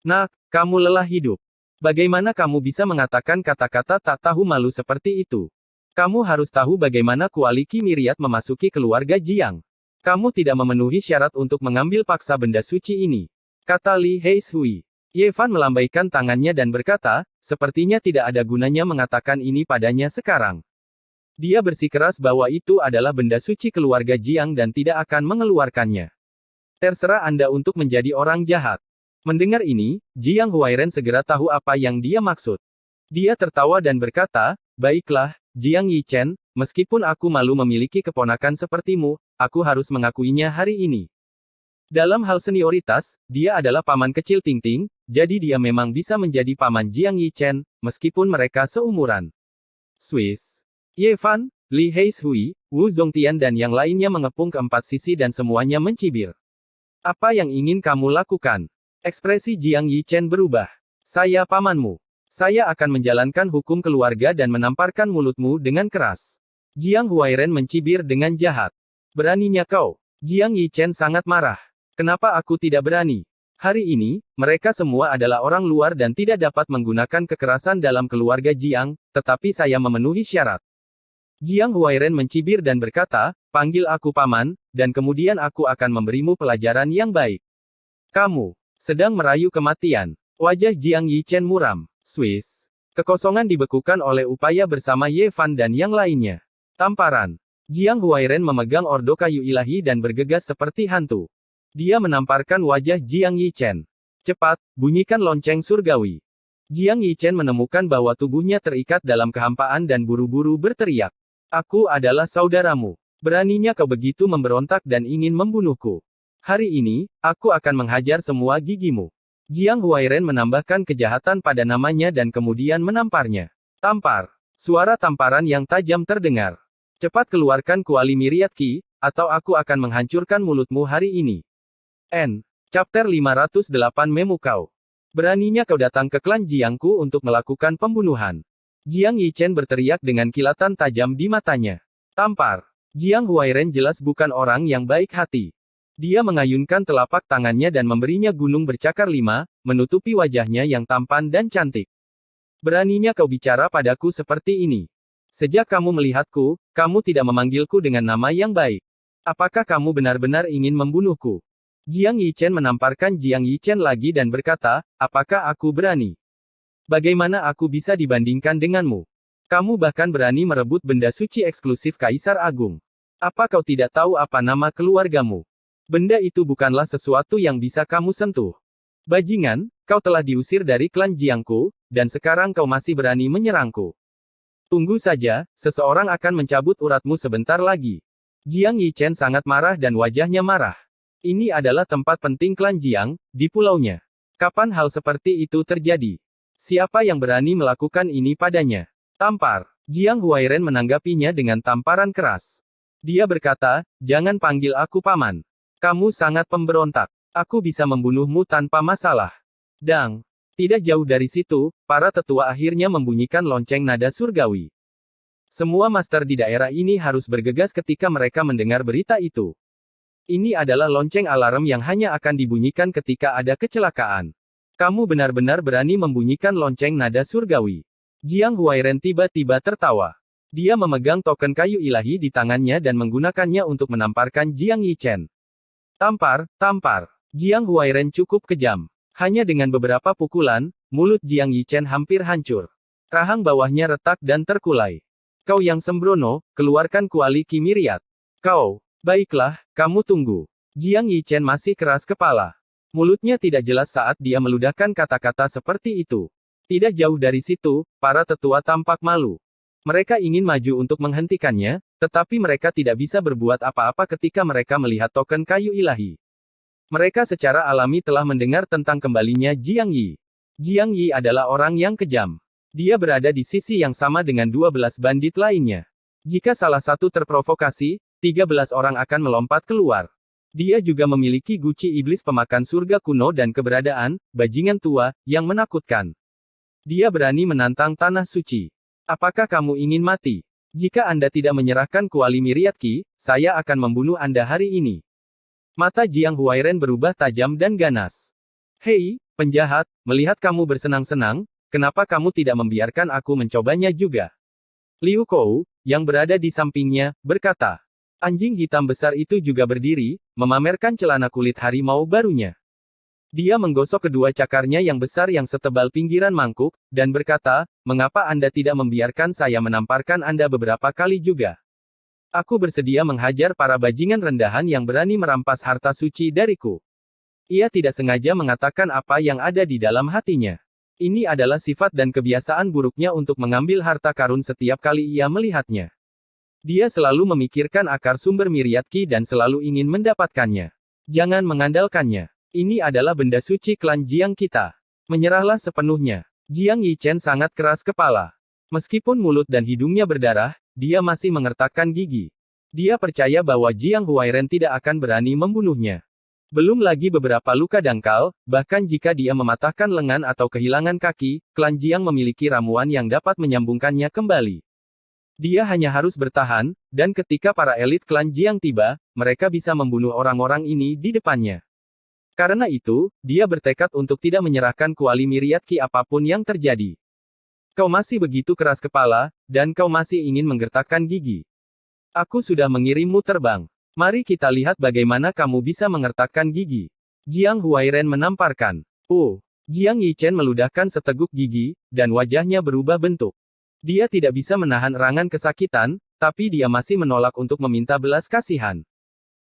Nak, kamu lelah hidup. Bagaimana kamu bisa mengatakan kata-kata tak tahu malu seperti itu? Kamu harus tahu bagaimana kuali Qi Myriad memasuki keluarga Jiang. Kamu tidak memenuhi syarat untuk mengambil paksa benda suci ini," kata Li Heishui. Ye Fan melambaikan tangannya dan berkata, "Sepertinya tidak ada gunanya mengatakan ini padanya sekarang." Dia bersikeras bahwa itu adalah benda suci keluarga Jiang dan tidak akan mengeluarkannya. Terserah Anda untuk menjadi orang jahat. Mendengar ini, Jiang Huairen segera tahu apa yang dia maksud. Dia tertawa dan berkata, baiklah, Jiang Yichen, meskipun aku malu memiliki keponakan sepertimu, aku harus mengakuinya hari ini. Dalam hal senioritas, dia adalah paman kecil Tingting, jadi dia memang bisa menjadi paman Jiang Yichen, meskipun mereka seumuran. Swiss. Ye Fan, Li Heishui, Wu Zongtian dan yang lainnya mengepung ke empat sisi dan semuanya mencibir. Apa yang ingin kamu lakukan? Ekspresi Jiang Yichen berubah. Saya pamanmu. Saya akan menjalankan hukum keluarga dan menamparkan mulutmu dengan keras. Jiang Huairen mencibir dengan jahat. Beraninya kau? Jiang Yichen sangat marah. Kenapa aku tidak berani? Hari ini, mereka semua adalah orang luar dan tidak dapat menggunakan kekerasan dalam keluarga Jiang, tetapi saya memenuhi syarat. Jiang Huairen mencibir dan berkata, panggil aku paman, dan kemudian aku akan memberimu pelajaran yang baik. Kamu sedang merayu kematian. Wajah Jiang Yichen muram. Swiss. Kekosongan dibekukan oleh upaya bersama Ye Fan dan yang lainnya. Tamparan. Jiang Huairen memegang ordo kayu ilahi dan bergegas seperti hantu. Dia menamparkan wajah Jiang Yichen. Cepat, bunyikan lonceng surgawi. Jiang Yichen menemukan bahwa tubuhnya terikat dalam kehampaan dan buru-buru berteriak. Aku adalah saudaramu. Beraninya kau begitu memberontak dan ingin membunuhku. Hari ini, aku akan menghajar semua gigimu. Jiang Huairen menambahkan kejahatan pada namanya dan kemudian menamparnya. Tampar. Suara tamparan yang tajam terdengar. Cepat keluarkan kuali Myriad Ki, atau aku akan menghancurkan mulutmu hari ini. Chapter 508 Memukau. Beraninya kau datang ke klan Jiangku untuk melakukan pembunuhan. Jiang Yichen berteriak dengan kilatan tajam di matanya. Tampar. Jiang Huairen jelas bukan orang yang baik hati. Dia mengayunkan telapak tangannya dan memberinya gunung bercakar 5, menutupi wajahnya yang tampan dan cantik. Beraninya kau bicara padaku seperti ini. Sejak kamu melihatku, kamu tidak memanggilku dengan nama yang baik. Apakah kamu benar-benar ingin membunuhku? Jiang Yichen menamparkan Jiang Yichen lagi dan berkata, apakah aku berani? Bagaimana aku bisa dibandingkan denganmu? Kamu bahkan berani merebut benda suci eksklusif Kaisar Agung. Apa kau tidak tahu apa nama keluargamu? Benda itu bukanlah sesuatu yang bisa kamu sentuh. Bajingan, kau telah diusir dari klan Jiangku, dan sekarang kau masih berani menyerangku. Tunggu saja, seseorang akan mencabut uratmu sebentar lagi. Jiang Yichen sangat marah dan wajahnya marah. Ini adalah tempat penting klan Jiang, di pulaunya. Kapan hal seperti itu terjadi? Siapa yang berani melakukan ini padanya? Tampar. Jiang Huairen menanggapinya dengan tamparan keras. Dia berkata, jangan panggil aku paman. Kamu sangat pemberontak. Aku bisa membunuhmu tanpa masalah. Dang. Tidak jauh dari situ, para tetua akhirnya membunyikan lonceng nada surgawi. Semua master di daerah ini harus bergegas ketika mereka mendengar berita itu. Ini adalah lonceng alarm yang hanya akan dibunyikan ketika ada kecelakaan. Kamu benar-benar berani membunyikan lonceng nada surgawi. Jiang Huairen tiba-tiba tertawa. Dia memegang token kayu ilahi di tangannya dan menggunakannya untuk menamparkan Jiang Yichen. Tampar, tampar. Jiang Huairen cukup kejam. Hanya dengan beberapa pukulan, mulut Jiang Yichen hampir hancur. Rahang bawahnya retak dan terkulai. Kau yang sembrono, keluarkan kuali Ki Myriad. Kau. Baiklah, kamu tunggu. Jiang Yichen masih keras kepala. Mulutnya tidak jelas saat dia meludahkan kata-kata seperti itu. Tidak jauh dari situ, para tetua tampak malu. Mereka ingin maju untuk menghentikannya, tetapi mereka tidak bisa berbuat apa-apa ketika mereka melihat token kayu ilahi. Mereka secara alami telah mendengar tentang kembalinya Jiang Yi. Jiang Yi adalah orang yang kejam. Dia berada di sisi yang sama dengan 12 bandit lainnya. Jika salah satu terprovokasi, 13 orang akan melompat keluar. Dia juga memiliki guci iblis pemakan surga kuno dan keberadaan, bajingan tua, yang menakutkan. Dia berani menantang tanah suci. Apakah kamu ingin mati? Jika Anda tidak menyerahkan kuali Myriad Ki, saya akan membunuh Anda hari ini. Mata Jiang Huairen berubah tajam dan ganas. Hei, penjahat, melihat kamu bersenang-senang, kenapa kamu tidak membiarkan aku mencobanya juga? Liu Kou, yang berada di sampingnya, berkata. Anjing hitam besar itu juga berdiri, memamerkan celana kulit harimau barunya. Dia menggosok kedua cakarnya yang besar yang setebal pinggiran mangkuk, dan berkata, mengapa Anda tidak membiarkan saya menamparkan Anda beberapa kali juga? Aku bersedia menghajar para bajingan rendahan yang berani merampas harta suci dariku. Ia tidak sengaja mengatakan apa yang ada di dalam hatinya. Ini adalah sifat dan kebiasaan buruknya untuk mengambil harta karun setiap kali ia melihatnya. Dia selalu memikirkan akar sumber Myriad Ki dan selalu ingin mendapatkannya. Jangan mengandalkannya. Ini adalah benda suci klan Jiang kita. Menyerahlah sepenuhnya. Jiang Yichen sangat keras kepala. Meskipun mulut dan hidungnya berdarah, dia masih mengertakkan gigi. Dia percaya bahwa Jiang Huairen tidak akan berani membunuhnya. Belum lagi beberapa luka dangkal, bahkan jika dia mematahkan lengan atau kehilangan kaki, klan Jiang memiliki ramuan yang dapat menyambungkannya kembali. Dia hanya harus bertahan, dan ketika para elit klan Jiang tiba, mereka bisa membunuh orang-orang ini di depannya. Karena itu, dia bertekad untuk tidak menyerahkan kuali Myriad Ki apapun yang terjadi. Kau masih begitu keras kepala, dan kau masih ingin menggertakkan gigi. Aku sudah mengirimmu terbang. Mari kita lihat bagaimana kamu bisa mengertakkan gigi. Jiang Huairen menamparkan. Jiang Yichen meludahkan seteguk gigi, dan wajahnya berubah bentuk. Dia tidak bisa menahan erangan kesakitan, tapi dia masih menolak untuk meminta belas kasihan.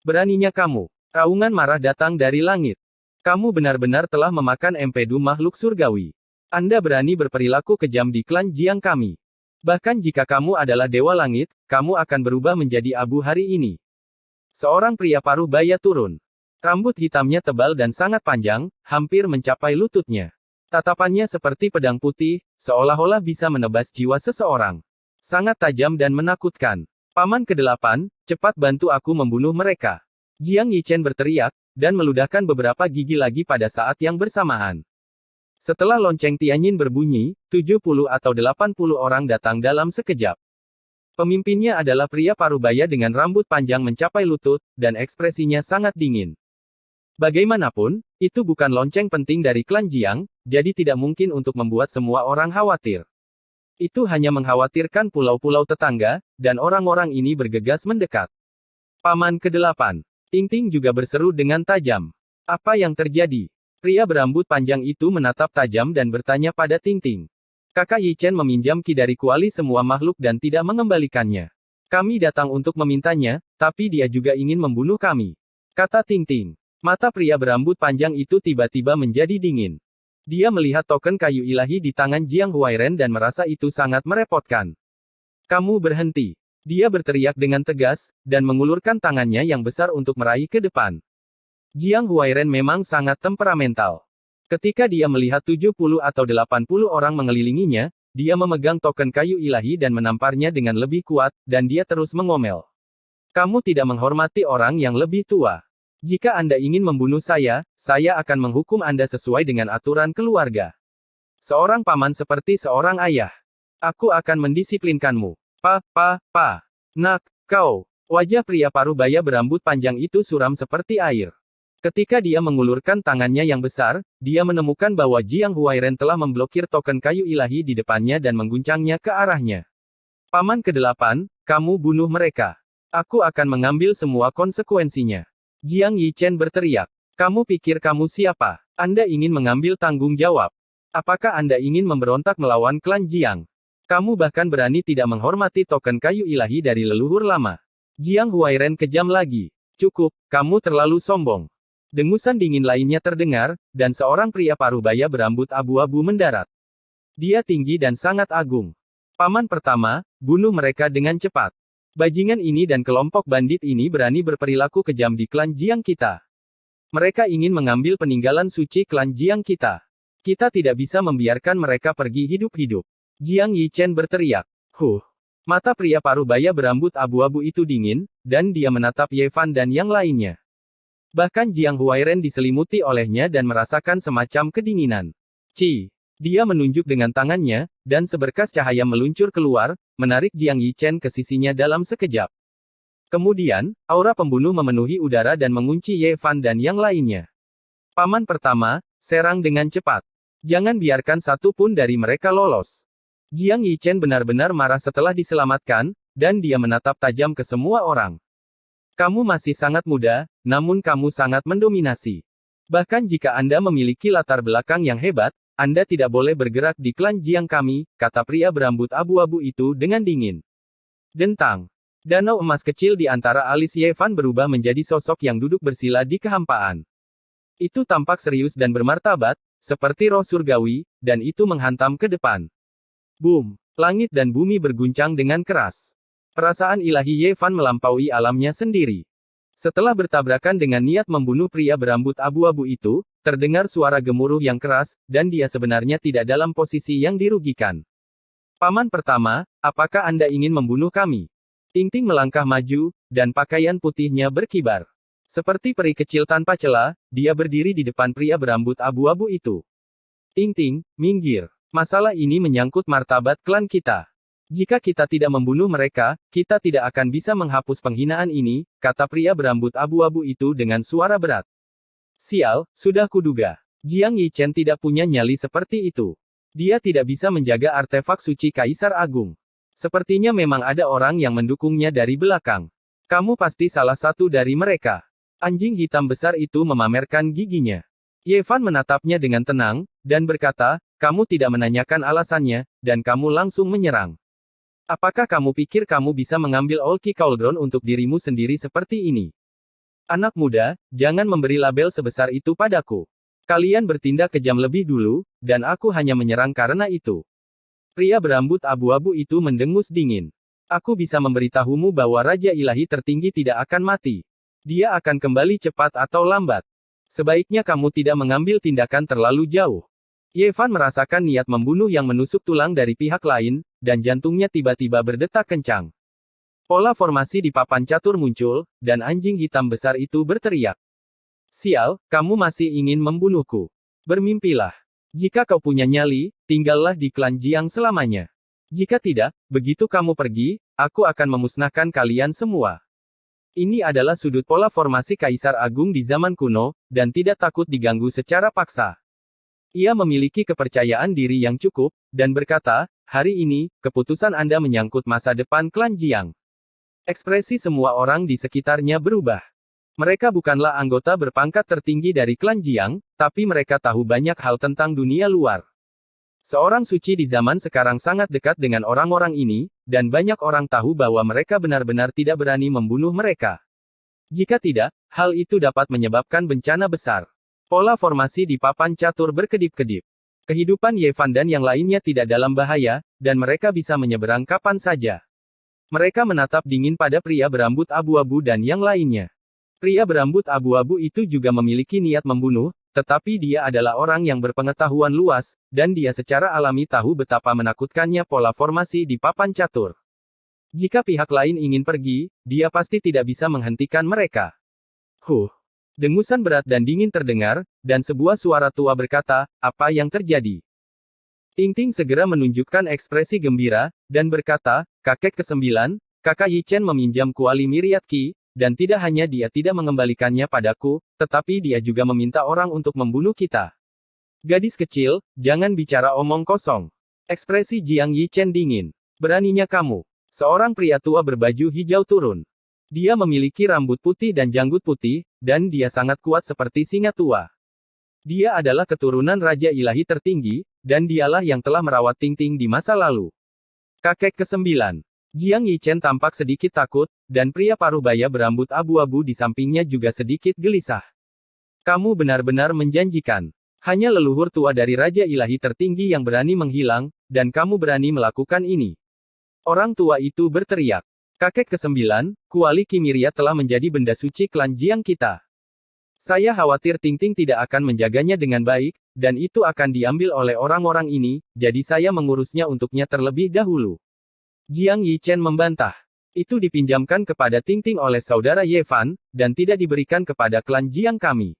Beraninya kamu. Raungan marah datang dari langit. Kamu benar-benar telah memakan empedu makhluk surgawi. Anda berani berperilaku kejam di klan Jiang kami. Bahkan jika kamu adalah Dewa Langit, kamu akan berubah menjadi abu hari ini. Seorang pria paruh baya turun. Rambut hitamnya tebal dan sangat panjang, hampir mencapai lututnya. Tatapannya seperti pedang putih, seolah-olah bisa menebas jiwa seseorang. Sangat tajam dan menakutkan. Paman ke-8, cepat bantu aku membunuh mereka. Jiang Yichen berteriak, dan meludahkan beberapa gigi lagi pada saat yang bersamaan. Setelah lonceng Tianyin berbunyi, 70 atau 80 orang datang dalam sekejap. Pemimpinnya adalah pria parubaya dengan rambut panjang mencapai lutut, dan ekspresinya sangat dingin. Bagaimanapun, itu bukan lonceng penting dari klan Jiang, jadi tidak mungkin untuk membuat semua orang khawatir. Itu hanya mengkhawatirkan pulau-pulau tetangga, dan orang-orang ini bergegas mendekat. Paman ke-8. Ting-Ting juga berseru dengan tajam. Apa yang terjadi? Pria berambut panjang itu menatap tajam dan bertanya pada Ting-Ting. Kakak Yichen meminjam ki dari kuali semua makhluk dan tidak mengembalikannya. Kami datang untuk memintanya, tapi dia juga ingin membunuh kami. Kata Ting-Ting. Mata pria berambut panjang itu tiba-tiba menjadi dingin. Dia melihat token kayu ilahi di tangan Jiang Huairen dan merasa itu sangat merepotkan. Kamu berhenti. Dia berteriak dengan tegas, dan mengulurkan tangannya yang besar untuk meraih ke depan. Jiang Huairen memang sangat temperamental. Ketika dia melihat 70 atau 80 orang mengelilinginya, dia memegang token kayu ilahi dan menamparnya dengan lebih kuat, dan dia terus mengomel. Kamu tidak menghormati orang yang lebih tua. Jika Anda ingin membunuh saya akan menghukum Anda sesuai dengan aturan keluarga. Seorang paman seperti seorang ayah. Aku akan mendisiplinkanmu. Nak, kau. Wajah pria parubaya berambut panjang itu suram seperti air. Ketika dia mengulurkan tangannya yang besar, dia menemukan bahwa Jiang Huairen telah memblokir token kayu ilahi di depannya dan mengguncangnya ke arahnya. Paman ke-8, kamu bunuh mereka. Aku akan mengambil semua konsekuensinya. Jiang Yichen berteriak. Kamu pikir kamu siapa? Anda ingin mengambil tanggung jawab? Apakah Anda ingin memberontak melawan klan Jiang? Kamu bahkan berani tidak menghormati token kayu ilahi dari leluhur lama. Jiang Huairen kejam lagi. Cukup, kamu terlalu sombong. Dengusan dingin lainnya terdengar, dan seorang pria parubaya berambut abu-abu mendarat. Dia tinggi dan sangat agung. Paman pertama, bunuh mereka dengan cepat. Bajingan ini dan kelompok bandit ini berani berperilaku kejam di klan Jiang kita. Mereka ingin mengambil peninggalan suci klan Jiang kita. Kita tidak bisa membiarkan mereka pergi hidup-hidup. Jiang Yichen berteriak. Mata pria parubaya berambut abu-abu itu dingin, dan dia menatap Ye Fan dan yang lainnya. Bahkan Jiang Huairen diselimuti olehnya dan merasakan semacam kedinginan. Dia menunjuk dengan tangannya, dan seberkas cahaya meluncur keluar, menarik Jiang Yichen ke sisinya dalam sekejap. Kemudian, aura pembunuh memenuhi udara dan mengunci Ye Fan dan yang lainnya. Paman pertama, serang dengan cepat. Jangan biarkan satu pun dari mereka lolos. Jiang Yichen benar-benar marah setelah diselamatkan, dan dia menatap tajam ke semua orang. Kamu masih sangat muda, namun kamu sangat mendominasi. Bahkan jika Anda memiliki latar belakang yang hebat, Anda tidak boleh bergerak di klan Jiang kami, kata pria berambut abu-abu itu dengan dingin. Dentang. Danau emas kecil di antara alis Ye Fan berubah menjadi sosok yang duduk bersila di kehampaan. Itu tampak serius dan bermartabat, seperti roh surgawi, dan itu menghantam ke depan. Boom! Langit dan bumi berguncang dengan keras. Perasaan ilahi Ye Fan melampaui alamnya sendiri. Setelah bertabrakan dengan niat membunuh pria berambut abu-abu itu, terdengar suara gemuruh yang keras, dan dia sebenarnya tidak dalam posisi yang dirugikan. Paman pertama, apakah Anda ingin membunuh kami? Ting-Ting melangkah maju, dan pakaian putihnya berkibar. Seperti peri kecil tanpa celah, dia berdiri di depan pria berambut abu-abu itu. Ting-Ting, minggir. Masalah ini menyangkut martabat klan kita. Jika kita tidak membunuh mereka, kita tidak akan bisa menghapus penghinaan ini, kata pria berambut abu-abu itu dengan suara berat. Sial, sudah kuduga. Jiang Yichen tidak punya nyali seperti itu. Dia tidak bisa menjaga artefak suci Kaisar Agung. Sepertinya memang ada orang yang mendukungnya dari belakang. Kamu pasti salah satu dari mereka. Anjing hitam besar itu memamerkan giginya. Ye Fan menatapnya dengan tenang, dan berkata, kamu tidak menanyakan alasannya, dan kamu langsung menyerang. Apakah kamu pikir kamu bisa mengambil Olki Cauldron untuk dirimu sendiri seperti ini? Anak muda, jangan memberi label sebesar itu padaku. Kalian bertindak kejam lebih dulu, dan aku hanya menyerang karena itu. Pria berambut abu-abu itu mendengus dingin. Aku bisa memberitahumu bahwa Raja Ilahi tertinggi tidak akan mati. Dia akan kembali cepat atau lambat. Sebaiknya kamu tidak mengambil tindakan terlalu jauh. Ye Fan merasakan niat membunuh yang menusuk tulang dari pihak lain, dan jantungnya tiba-tiba berdetak kencang. Pola formasi di papan catur muncul, dan anjing hitam besar itu berteriak. Sial, kamu masih ingin membunuhku. Bermimpilah. Jika kau punya nyali, tinggallah di klan Jiang selamanya. Jika tidak, begitu kamu pergi, aku akan memusnahkan kalian semua. Ini adalah sudut pola formasi Kaisar Agung di zaman kuno, dan tidak takut diganggu secara paksa. Ia memiliki kepercayaan diri yang cukup, dan berkata, hari ini, keputusan Anda menyangkut masa depan klan Jiang. Ekspresi semua orang di sekitarnya berubah. Mereka bukanlah anggota berpangkat tertinggi dari klan Jiang, tapi mereka tahu banyak hal tentang dunia luar. Seorang suci di zaman sekarang sangat dekat dengan orang-orang ini, dan banyak orang tahu bahwa mereka benar-benar tidak berani membunuh mereka. Jika tidak, hal itu dapat menyebabkan bencana besar. Pola formasi di papan catur berkedip-kedip. Kehidupan Ye Fan dan yang lainnya tidak dalam bahaya, dan mereka bisa menyeberang kapan saja. Mereka menatap dingin pada pria berambut abu-abu dan yang lainnya. Pria berambut abu-abu itu juga memiliki niat membunuh, tetapi dia adalah orang yang berpengetahuan luas, dan dia secara alami tahu betapa menakutkannya pola formasi di papan catur. Jika pihak lain ingin pergi, dia pasti tidak bisa menghentikan mereka. Dengusan berat dan dingin terdengar, dan sebuah suara tua berkata, apa yang terjadi? Ting-Ting segera menunjukkan ekspresi gembira, dan berkata, kakek ke-9, kakak Yichen meminjam kuali Myriad Ki, dan tidak hanya dia tidak mengembalikannya padaku, tetapi dia juga meminta orang untuk membunuh kita. Gadis kecil, jangan bicara omong kosong. Ekspresi Jiang Yichen dingin. Beraninya kamu. Seorang pria tua berbaju hijau turun. Dia memiliki rambut putih dan janggut putih, dan dia sangat kuat seperti singa tua. Dia adalah keturunan Raja Ilahi tertinggi, dan dialah yang telah merawat Ting-Ting di masa lalu. Kakek ke-9. Jiang Yichen tampak sedikit takut, dan pria paruh baya berambut abu-abu di sampingnya juga sedikit gelisah. Kamu benar-benar menjanjikan. Hanya leluhur tua dari Raja Ilahi tertinggi yang berani menghilang, dan kamu berani melakukan ini. Orang tua itu berteriak. Kakek ke-9, kuali Kimiria telah menjadi benda suci klan Jiang kita. Saya khawatir Ting-Ting tidak akan menjaganya dengan baik, dan itu akan diambil oleh orang-orang ini, jadi saya mengurusnya untuknya terlebih dahulu. Jiang Yichen membantah. Itu dipinjamkan kepada Ting-Ting oleh saudara Ye Fan, dan tidak diberikan kepada klan Jiang kami.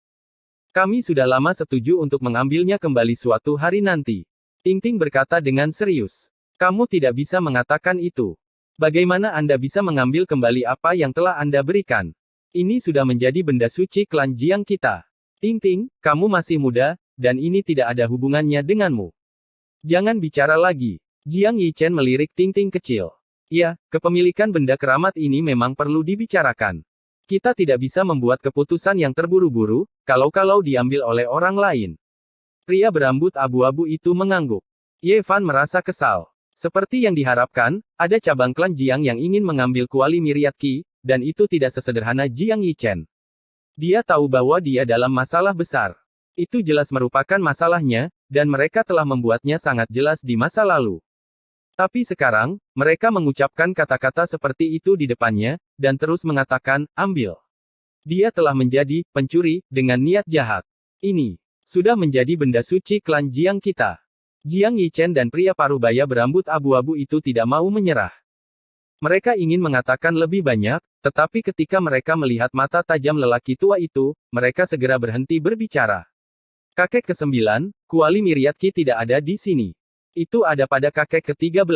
Kami sudah lama setuju untuk mengambilnya kembali suatu hari nanti. Ting-Ting berkata dengan serius. Kamu tidak bisa mengatakan itu. Bagaimana Anda bisa mengambil kembali apa yang telah Anda berikan? Ini sudah menjadi benda suci klan Jiang kita. Ting-Ting, kamu masih muda, dan ini tidak ada hubungannya denganmu. Jangan bicara lagi. Jiang Yichen melirik Ting-Ting kecil. Ya, kepemilikan benda keramat ini memang perlu dibicarakan. Kita tidak bisa membuat keputusan yang terburu-buru, kalau-kalau diambil oleh orang lain. Pria berambut abu-abu itu mengangguk. Ye Fan merasa kesal. Seperti yang diharapkan, ada cabang klan Jiang yang ingin mengambil kuali Myriad Qi, dan itu tidak sesederhana Jiang Yichen. Dia tahu bahwa dia dalam masalah besar. Itu jelas merupakan masalahnya, dan mereka telah membuatnya sangat jelas di masa lalu. Tapi sekarang, mereka mengucapkan kata-kata seperti itu di depannya, dan terus mengatakan, ambil. Dia telah menjadi pencuri dengan niat jahat. Ini sudah menjadi benda suci klan Jiang kita. Jiang Yichen dan pria parubaya berambut abu-abu itu tidak mau menyerah. Mereka ingin mengatakan lebih banyak, tetapi ketika mereka melihat mata tajam lelaki tua itu, mereka segera berhenti berbicara. Kakek ke-9, kuali Myriad Qi tidak ada di sini. Itu ada pada kakek ke-13.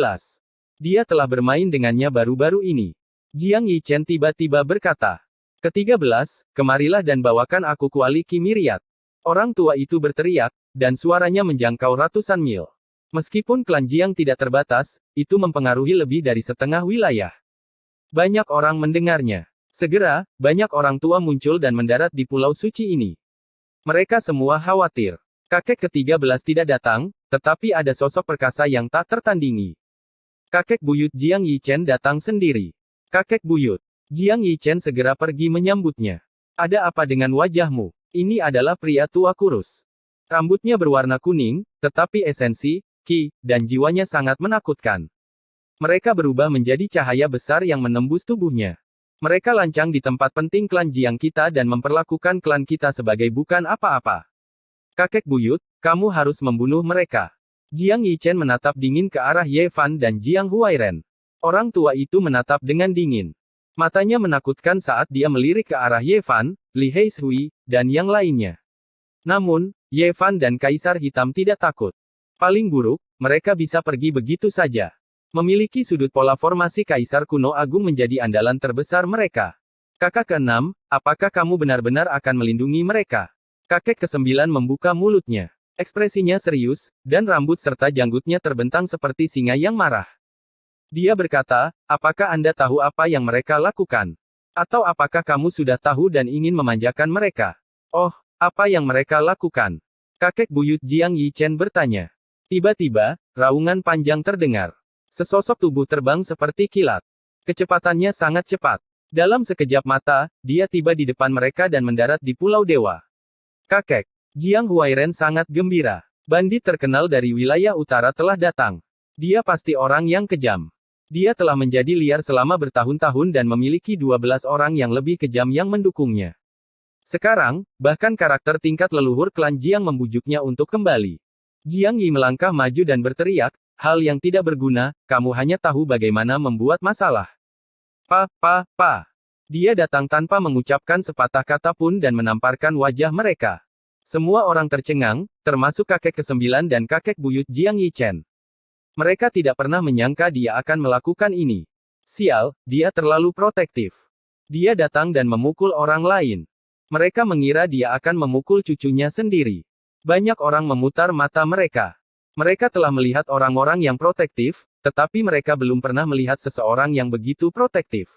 Dia telah bermain dengannya baru-baru ini. Jiang Yichen tiba-tiba berkata. Ke-13, kemarilah dan bawakan aku kuali Qi Myriad. Orang tua itu berteriak, dan suaranya menjangkau ratusan mil. Meskipun klan Jiang tidak terbatas, itu mempengaruhi lebih dari setengah wilayah. Banyak orang mendengarnya. Segera, banyak orang tua muncul dan mendarat di pulau suci ini. Mereka semua khawatir. Kakek ke-13 tidak datang, tetapi ada sosok perkasa yang tak tertandingi. Kakek buyut Jiang Yichen datang sendiri. Kakek buyut. Jiang Yichen segera pergi menyambutnya. Ada apa dengan wajahmu? Ini adalah pria tua kurus. Rambutnya berwarna kuning, tetapi esensi, Qi, dan jiwanya sangat menakutkan. Mereka berubah menjadi cahaya besar yang menembus tubuhnya. Mereka lancang di tempat penting klan Jiang kita dan memperlakukan klan kita sebagai bukan apa-apa. Kakek buyut, kamu harus membunuh mereka. Jiang Yichen menatap dingin ke arah Ye Fan dan Jiang Huairen. Orang tua itu menatap dengan dingin. Matanya menakutkan saat dia melirik ke arah Ye Fan, Li Heishui, dan yang lainnya. Namun, Ye Fan dan Kaisar Hitam tidak takut. Paling buruk, mereka bisa pergi begitu saja. Memiliki sudut pola formasi Kaisar kuno agung menjadi andalan terbesar mereka. Kakak ke-6, apakah kamu benar-benar akan melindungi mereka? Kakek ke-9 membuka mulutnya. Ekspresinya serius, dan rambut serta janggutnya terbentang seperti singa yang marah. Dia berkata, apakah Anda tahu apa yang mereka lakukan? Atau apakah kamu sudah tahu dan ingin memanjakan mereka? Oh, apa yang mereka lakukan? Kakek buyut Jiang Yichen bertanya. Tiba-tiba, raungan panjang terdengar. Sesosok tubuh terbang seperti kilat. Kecepatannya sangat cepat. Dalam sekejap mata, dia tiba di depan mereka dan mendarat di Pulau Dewa. Kakek Jiang Huairen sangat gembira. Bandit terkenal dari wilayah utara telah datang. Dia pasti orang yang kejam. Dia telah menjadi liar selama bertahun-tahun dan memiliki 12 orang yang lebih kejam yang mendukungnya. Sekarang, bahkan karakter tingkat leluhur klan Jiang membujuknya untuk kembali. Jiang Yi melangkah maju dan berteriak, hal yang tidak berguna, kamu hanya tahu bagaimana membuat masalah. Pa. Dia datang tanpa mengucapkan sepatah kata pun dan menamparkan wajah mereka. Semua orang tercengang, termasuk kakek ke-9 dan kakek buyut Jiang Yichen. Mereka tidak pernah menyangka dia akan melakukan ini. Sial, dia terlalu protektif. Dia datang dan memukul orang lain. Mereka mengira dia akan memukul cucunya sendiri. Banyak orang memutar mata mereka. Mereka telah melihat orang-orang yang protektif, tetapi mereka belum pernah melihat seseorang yang begitu protektif.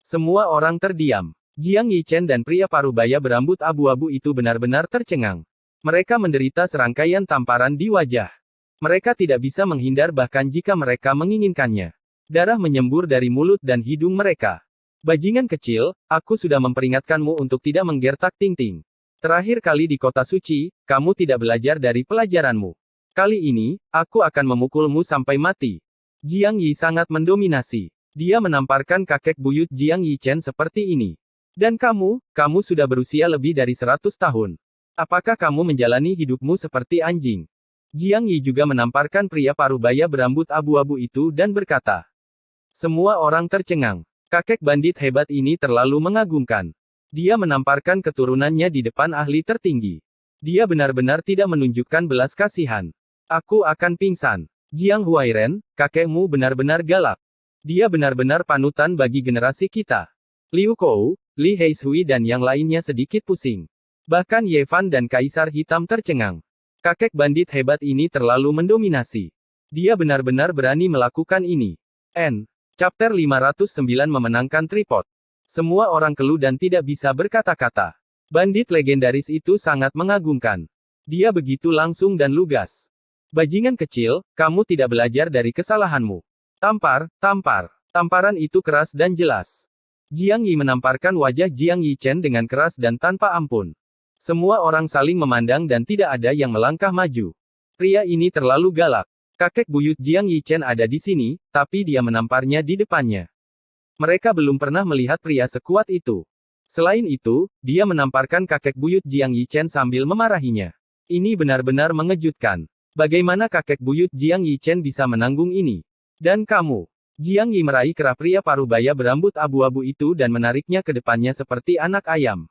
Semua orang terdiam. Jiang Yichen dan pria parubaya berambut abu-abu itu benar-benar tercengang. Mereka menderita serangkaian tamparan di wajah. Mereka tidak bisa menghindar bahkan jika mereka menginginkannya. Darah menyembur dari mulut dan hidung mereka. Bajingan kecil, aku sudah memperingatkanmu untuk tidak menggertak ting-ting. Terakhir kali di kota suci, kamu tidak belajar dari pelajaranmu. Kali ini, aku akan memukulmu sampai mati. Jiang Yi sangat mendominasi. Dia menamparkan kakek buyut Jiang Yichen seperti ini. Dan kamu sudah berusia lebih dari 100 tahun. Apakah kamu menjalani hidupmu seperti anjing? Jiang Yi juga menamparkan pria parubaya berambut abu-abu itu dan berkata. Semua orang tercengang. Kakek bandit hebat ini terlalu mengagumkan. Dia menamparkan keturunannya di depan ahli tertinggi. Dia benar-benar tidak menunjukkan belas kasihan. Aku akan pingsan. Jiang Huairen, kakekmu benar-benar galak. Dia benar-benar panutan bagi generasi kita. Liu Kou, Li Heishui dan yang lainnya sedikit pusing. Bahkan Ye Fan dan Kaisar Hitam tercengang. Kakek bandit hebat ini terlalu mendominasi. Dia benar-benar berani melakukan ini. Chapter 509 memenangkan tripod. Semua orang keluh dan tidak bisa berkata-kata. Bandit legendaris itu sangat mengagumkan. Dia begitu langsung dan lugas. Bajingan kecil, kamu tidak belajar dari kesalahanmu. Tampar, tampar. Tamparan itu keras dan jelas. Jiang Yi menamparkan wajah Jiang Yichen dengan keras dan tanpa ampun. Semua orang saling memandang dan tidak ada yang melangkah maju. Pria ini terlalu galak. Kakek buyut Jiang Yichen ada di sini, tapi dia menamparnya di depannya. Mereka belum pernah melihat pria sekuat itu. Selain itu, dia menamparkan kakek buyut Jiang Yichen sambil memarahinya. Ini benar-benar mengejutkan. Bagaimana kakek buyut Jiang Yichen bisa menanggung ini? Dan kamu? Jiang Yi meraih kerah pria parubaya berambut abu-abu itu dan menariknya ke depannya seperti anak ayam.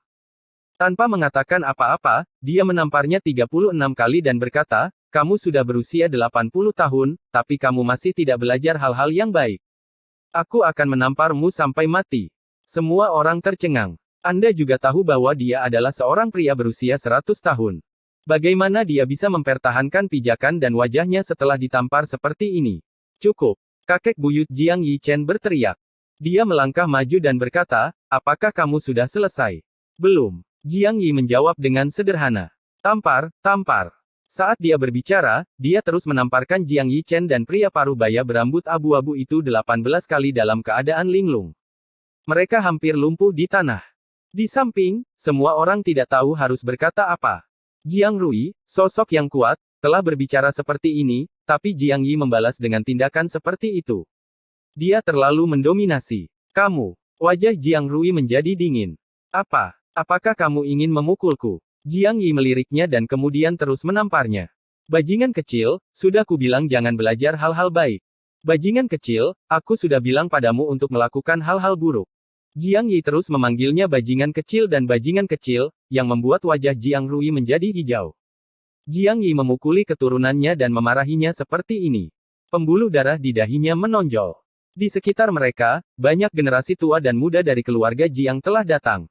Tanpa mengatakan apa-apa, dia menamparnya 36 kali dan berkata, kamu sudah berusia 80 tahun, tapi kamu masih tidak belajar hal-hal yang baik. Aku akan menamparmu sampai mati. Semua orang tercengang. Anda juga tahu bahwa dia adalah seorang pria berusia 100 tahun. Bagaimana dia bisa mempertahankan pijakan dan wajahnya setelah ditampar seperti ini? Cukup. Kakek buyut Jiang Yichen berteriak. Dia melangkah maju dan berkata, apakah kamu sudah selesai? Belum. Jiang Yi menjawab dengan sederhana. Tampar, tampar. Saat dia berbicara, dia terus menamparkan Jiang Yichen dan pria parubaya berambut abu-abu itu 18 kali dalam keadaan linglung. Mereka hampir lumpuh di tanah. Di samping, semua orang tidak tahu harus berkata apa. Jiang Rui, sosok yang kuat, telah berbicara seperti ini, tapi Jiang Yi membalas dengan tindakan seperti itu. Dia terlalu mendominasi. Kamu. Wajah Jiang Rui menjadi dingin. Apa? Apakah kamu ingin memukulku? Jiang Yi meliriknya dan kemudian terus menamparnya. Bajingan kecil, sudah kubilang jangan belajar hal-hal baik. Bajingan kecil, aku sudah bilang padamu untuk melakukan hal-hal buruk. Jiang Yi terus memanggilnya bajingan kecil dan bajingan kecil, yang membuat wajah Jiang Rui menjadi hijau. Jiang Yi memukuli keturunannya dan memarahinya seperti ini. Pembuluh darah di dahinya menonjol. Di sekitar mereka, banyak generasi tua dan muda dari keluarga Jiang telah datang.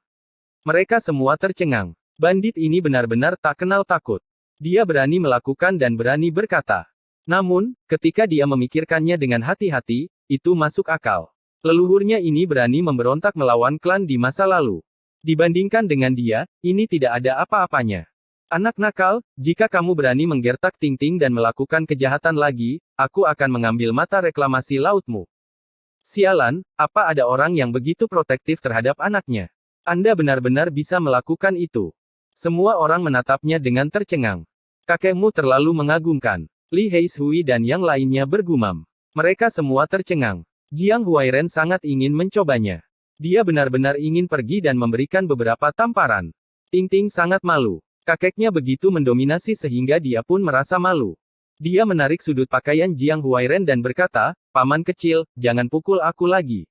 Mereka semua tercengang. Bandit ini benar-benar tak kenal takut. Dia berani melakukan dan berani berkata. Namun, ketika dia memikirkannya dengan hati-hati, itu masuk akal. Leluhurnya ini berani memberontak melawan klan di masa lalu. Dibandingkan dengan dia, ini tidak ada apa-apanya. Anak nakal, jika kamu berani menggertak Ting-Ting dan melakukan kejahatan lagi, aku akan mengambil mata reklamasi lautmu. Sialan, apa ada orang yang begitu protektif terhadap anaknya? Anda benar-benar bisa melakukan itu. Semua orang menatapnya dengan tercengang. Kakekmu terlalu mengagumkan. Li Heishui dan yang lainnya bergumam. Mereka semua tercengang. Jiang Huairen sangat ingin mencobanya. Dia benar-benar ingin pergi dan memberikan beberapa tamparan. Ting-Ting sangat malu. Kakeknya begitu mendominasi sehingga dia pun merasa malu. Dia menarik sudut pakaian Jiang Huairen dan berkata, paman kecil, jangan pukul aku lagi.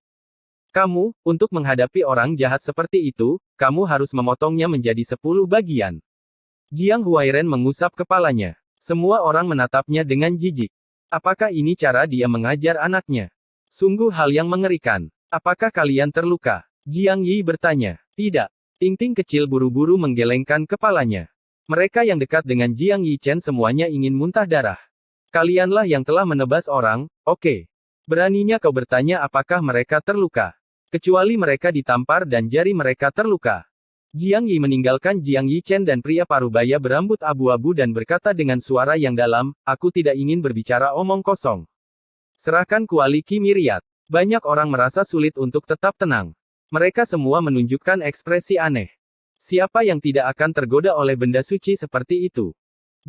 Kamu, untuk menghadapi orang jahat seperti itu, kamu harus memotongnya menjadi 10 bagian. Jiang Huairen mengusap kepalanya. Semua orang menatapnya dengan jijik. Apakah ini cara dia mengajar anaknya? Sungguh hal yang mengerikan. Apakah kalian terluka? Jiang Yi bertanya. Tidak. Ting-Ting kecil buru-buru menggelengkan kepalanya. Mereka yang dekat dengan Jiang Yichen semuanya ingin muntah darah. Kalianlah yang telah menebas orang, oke. Beraninya kau bertanya apakah mereka terluka? Kecuali mereka ditampar dan jari mereka terluka. Jiang Yi meninggalkan Jiang Yichen dan pria parubaya berambut abu-abu dan berkata dengan suara yang dalam, aku tidak ingin berbicara omong kosong. Serahkan kuali Qi Myriad. Banyak orang merasa sulit untuk tetap tenang. Mereka semua menunjukkan ekspresi aneh. Siapa yang tidak akan tergoda oleh benda suci seperti itu?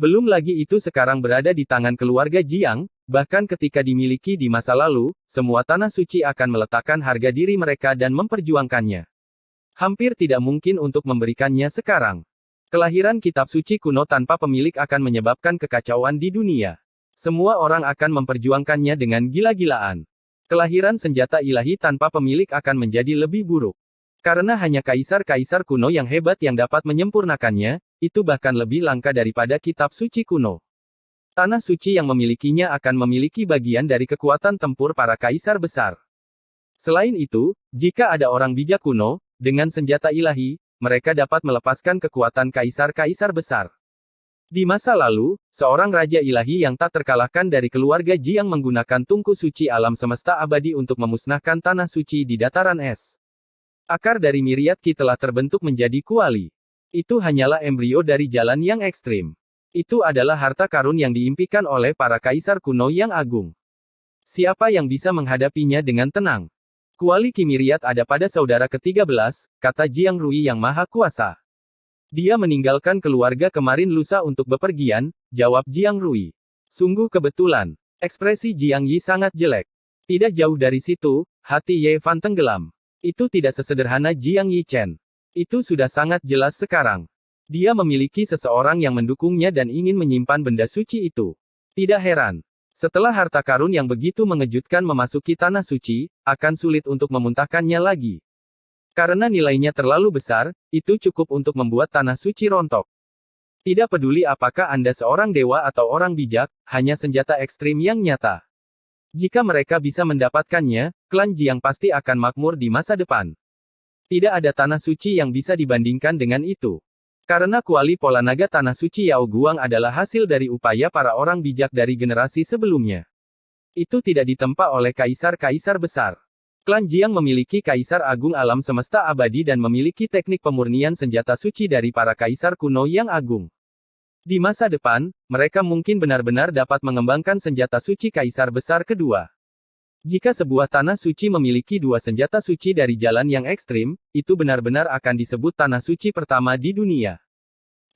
Belum lagi itu sekarang berada di tangan keluarga Jiang, bahkan ketika dimiliki di masa lalu, semua tanah suci akan meletakkan harga diri mereka dan memperjuangkannya. Hampir tidak mungkin untuk memberikannya sekarang. Kelahiran kitab suci kuno tanpa pemilik akan menyebabkan kekacauan di dunia. Semua orang akan memperjuangkannya dengan gila-gilaan. Kelahiran senjata ilahi tanpa pemilik akan menjadi lebih buruk. Karena hanya kaisar-kaisar kuno yang hebat yang dapat menyempurnakannya, itu bahkan lebih langka daripada kitab suci kuno. Tanah suci yang memilikinya akan memiliki bagian dari kekuatan tempur para kaisar besar. Selain itu, jika ada orang bijak kuno, dengan senjata ilahi, mereka dapat melepaskan kekuatan kaisar-kaisar besar. Di masa lalu, seorang raja ilahi yang tak terkalahkan dari keluarga Jiang menggunakan tungku suci alam semesta abadi untuk memusnahkan tanah suci di dataran es. Akar dari Myriad Qi telah terbentuk menjadi kuali. Itu hanyalah embrio dari jalan yang ekstrim. Itu adalah harta karun yang diimpikan oleh para kaisar kuno yang agung. Siapa yang bisa menghadapinya dengan tenang? Kuali Kimiriat ada pada saudara ke-13, kata Jiang Rui yang maha kuasa. Dia meninggalkan keluarga kemarin lusa untuk bepergian, jawab Jiang Rui. Sungguh kebetulan. Ekspresi Jiang Yi sangat jelek. Tidak jauh dari situ, hati Ye Fan tenggelam. Itu tidak sesederhana Jiang Yi Chen. Itu sudah sangat jelas sekarang. Dia memiliki seseorang yang mendukungnya dan ingin menyimpan benda suci itu. Tidak heran. Setelah harta karun yang begitu mengejutkan memasuki tanah suci, akan sulit untuk memuntahkannya lagi. Karena nilainya terlalu besar, itu cukup untuk membuat tanah suci rontok. Tidak peduli apakah Anda seorang dewa atau orang bijak, hanya senjata ekstrim yang nyata. Jika mereka bisa mendapatkannya, klan Jiang pasti akan makmur di masa depan. Tidak ada tanah suci yang bisa dibandingkan dengan itu. Karena kuali pola naga tanah suci Yao Guang adalah hasil dari upaya para orang bijak dari generasi sebelumnya. Itu tidak ditempa oleh kaisar-kaisar besar. Klan Jiang memiliki kaisar agung alam semesta abadi dan memiliki teknik pemurnian senjata suci dari para kaisar kuno yang agung. Di masa depan, mereka mungkin benar-benar dapat mengembangkan senjata suci kaisar besar kedua. Jika sebuah tanah suci memiliki dua senjata suci dari jalan yang ekstrim, itu benar-benar akan disebut tanah suci pertama di dunia.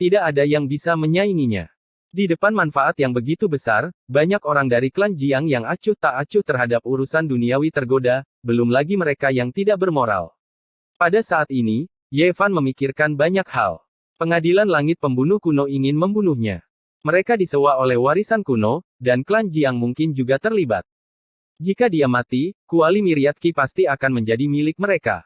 Tidak ada yang bisa menyainginya. Di depan manfaat yang begitu besar, banyak orang dari klan Jiang yang acuh tak acuh terhadap urusan duniawi tergoda, belum lagi mereka yang tidak bermoral. Pada saat ini, Ye Fan memikirkan banyak hal. Pengadilan langit pembunuh kuno ingin membunuhnya. Mereka disewa oleh warisan kuno, dan klan Jiang mungkin juga terlibat. Jika dia mati, kuali Miriat Qi pasti akan menjadi milik mereka.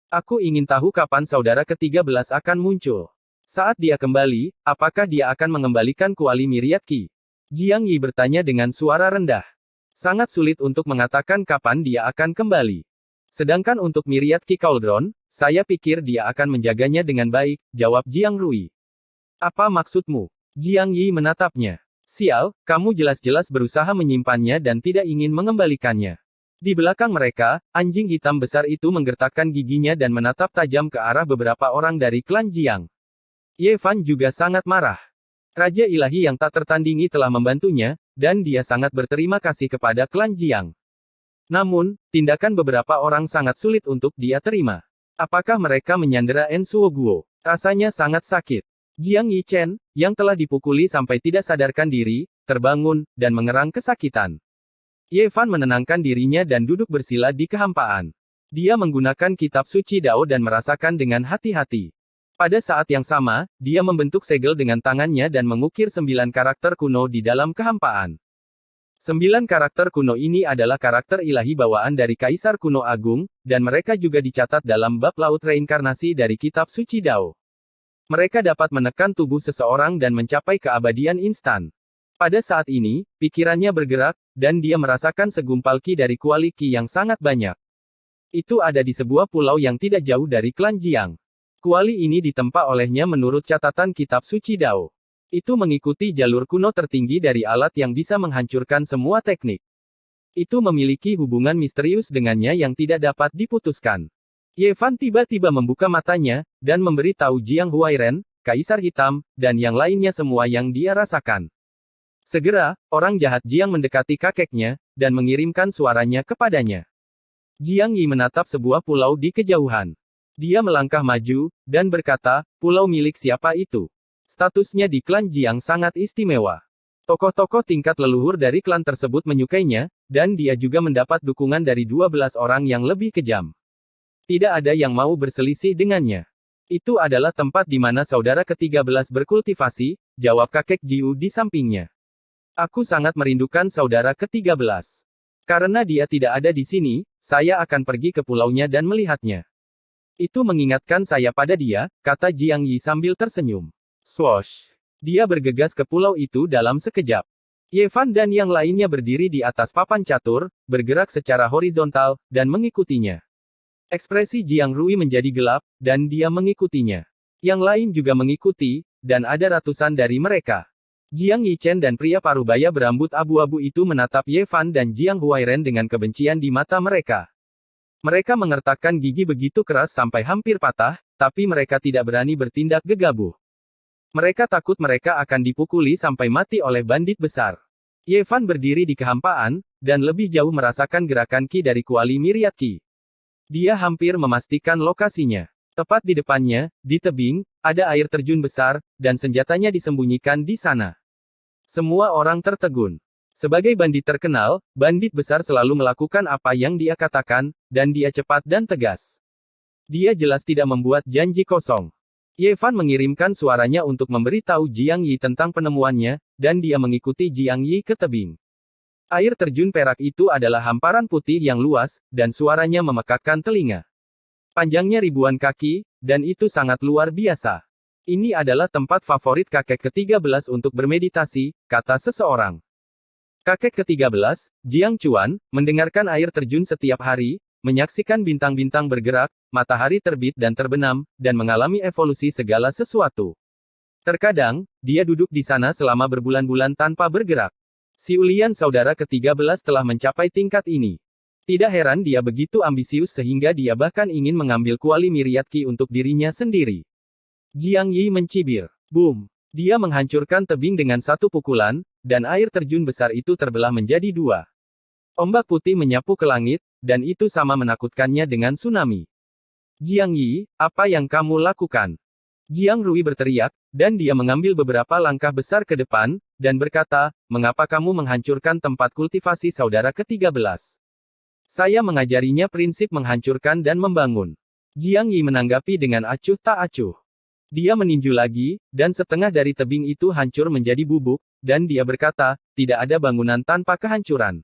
Aku ingin tahu kapan saudara ke-13 akan muncul. Saat dia kembali, apakah dia akan mengembalikan kuali Miriat Qi? Jiang Yi bertanya dengan suara rendah. Sangat sulit untuk mengatakan kapan dia akan kembali. Sedangkan untuk Miriat Qi Cauldron, saya pikir dia akan menjaganya dengan baik, jawab Jiang Rui. Apa maksudmu? Jiang Yi menatapnya. Sial, kamu jelas-jelas berusaha menyimpannya dan tidak ingin mengembalikannya. Di belakang mereka, anjing hitam besar itu menggertakkan giginya dan menatap tajam ke arah beberapa orang dari klan Jiang. Ye Fan juga sangat marah. Raja ilahi yang tak tertandingi telah membantunya, dan dia sangat berterima kasih kepada klan Jiang. Namun, tindakan beberapa orang sangat sulit untuk dia terima. Apakah mereka menyandera Ensuo Guo? Rasanya sangat sakit. Jiang Yi Chen, yang telah dipukuli sampai tidak sadarkan diri, terbangun, dan mengerang kesakitan. Ye Fan menenangkan dirinya dan duduk bersila di kehampaan. Dia menggunakan kitab suci Dao dan merasakan dengan hati-hati. Pada saat yang sama, dia membentuk segel dengan tangannya dan mengukir 9 karakter kuno di dalam kehampaan. 9 karakter kuno ini adalah karakter ilahi bawaan dari Kaisar Kuno Agung, dan mereka juga dicatat dalam bab laut reinkarnasi dari kitab suci Dao. Mereka dapat menekan tubuh seseorang dan mencapai keabadian instan. Pada saat ini, pikirannya bergerak, dan dia merasakan segumpal ki dari kuali ki yang sangat banyak. Itu ada di sebuah pulau yang tidak jauh dari klan Jiang. Kuali ini ditempa olehnya menurut catatan kitab suci Dao. Itu mengikuti jalur kuno tertinggi dari alat yang bisa menghancurkan semua teknik. Itu memiliki hubungan misterius dengannya yang tidak dapat diputuskan. Ye Fan tiba-tiba membuka matanya, dan memberi tahu Jiang Huairen, Kaisar Hitam, dan yang lainnya semua yang dia rasakan. Segera, orang jahat Jiang mendekati kakeknya, dan mengirimkan suaranya kepadanya. Jiang Yi menatap sebuah pulau di kejauhan. Dia melangkah maju, dan berkata, pulau milik siapa itu? Statusnya di klan Jiang sangat istimewa. Tokoh-tokoh tingkat leluhur dari klan tersebut menyukainya, dan dia juga mendapat dukungan dari 12 orang yang lebih kejam. Tidak ada yang mau berselisih dengannya. Itu adalah tempat di mana saudara ke-13 berkultivasi, jawab kakek Jiu di sampingnya. Aku sangat merindukan saudara ke-13. Karena dia tidak ada di sini, saya akan pergi ke pulaunya dan melihatnya. Itu mengingatkan saya pada dia, kata Jiang Yi sambil tersenyum. Swoosh! Dia bergegas ke pulau itu dalam sekejap. Ye Fan dan yang lainnya berdiri di atas papan catur, bergerak secara horizontal, dan mengikutinya. Ekspresi Jiang Rui menjadi gelap, dan dia mengikutinya. Yang lain juga mengikuti, dan ada ratusan dari mereka. Jiang Yi Chen dan pria parubaya berambut abu-abu itu menatap Ye Fan dan Jiang Huairen dengan kebencian di mata mereka. Mereka mengertakkan gigi begitu keras sampai hampir patah, tapi mereka tidak berani bertindak gegabah. Mereka takut mereka akan dipukuli sampai mati oleh bandit besar. Ye Fan berdiri di kehampaan, dan lebih jauh merasakan gerakan Qi dari kuali Myriad Qi. Dia hampir memastikan lokasinya. Tepat di depannya, di tebing, ada air terjun besar, dan senjatanya disembunyikan di sana. Semua orang tertegun. Sebagai bandit terkenal, bandit besar selalu melakukan apa yang dia katakan, dan dia cepat dan tegas. Dia jelas tidak membuat janji kosong. Ye Fan mengirimkan suaranya untuk memberitahu Jiang Yi tentang penemuannya, dan dia mengikuti Jiang Yi ke tebing. Air terjun perak itu adalah hamparan putih yang luas, dan suaranya memekakkan telinga. Panjangnya ribuan kaki, dan itu sangat luar biasa. Ini adalah tempat favorit kakek ke-13 untuk bermeditasi, kata seseorang. Kakek ke-13, Jiang Chuan, mendengarkan air terjun setiap hari, menyaksikan bintang-bintang bergerak, matahari terbit dan terbenam, dan mengalami evolusi segala sesuatu. Terkadang, dia duduk di sana selama berbulan-bulan tanpa bergerak. Si Ulian saudara ke-13 telah mencapai tingkat ini. Tidak heran dia begitu ambisius sehingga dia bahkan ingin mengambil kuali Myriad Qi untuk dirinya sendiri. Jiang Yi mencibir. Boom! Dia menghancurkan tebing dengan satu pukulan, dan air terjun besar itu terbelah menjadi dua. Ombak putih menyapu ke langit, dan itu sama menakutkannya dengan tsunami. Jiang Yi, apa yang kamu lakukan? Jiang Rui berteriak, dan dia mengambil beberapa langkah besar ke depan, dan berkata, mengapa kamu menghancurkan tempat kultivasi saudara ke-13? Saya mengajarinya prinsip menghancurkan dan membangun. Jiang Yi menanggapi dengan acuh tak acuh. Dia meninju lagi, dan setengah dari tebing itu hancur menjadi bubuk, dan dia berkata, tidak ada bangunan tanpa kehancuran.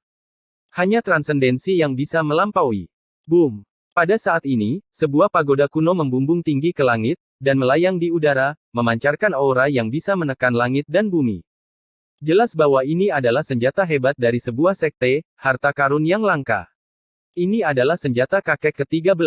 Hanya transendensi yang bisa melampaui. Boom! Pada saat ini, sebuah pagoda kuno membumbung tinggi ke langit, dan melayang di udara, memancarkan aura yang bisa menekan langit dan bumi. Jelas bahwa ini adalah senjata hebat dari sebuah sekte, harta karun yang langka. Ini adalah senjata kakek ke-13.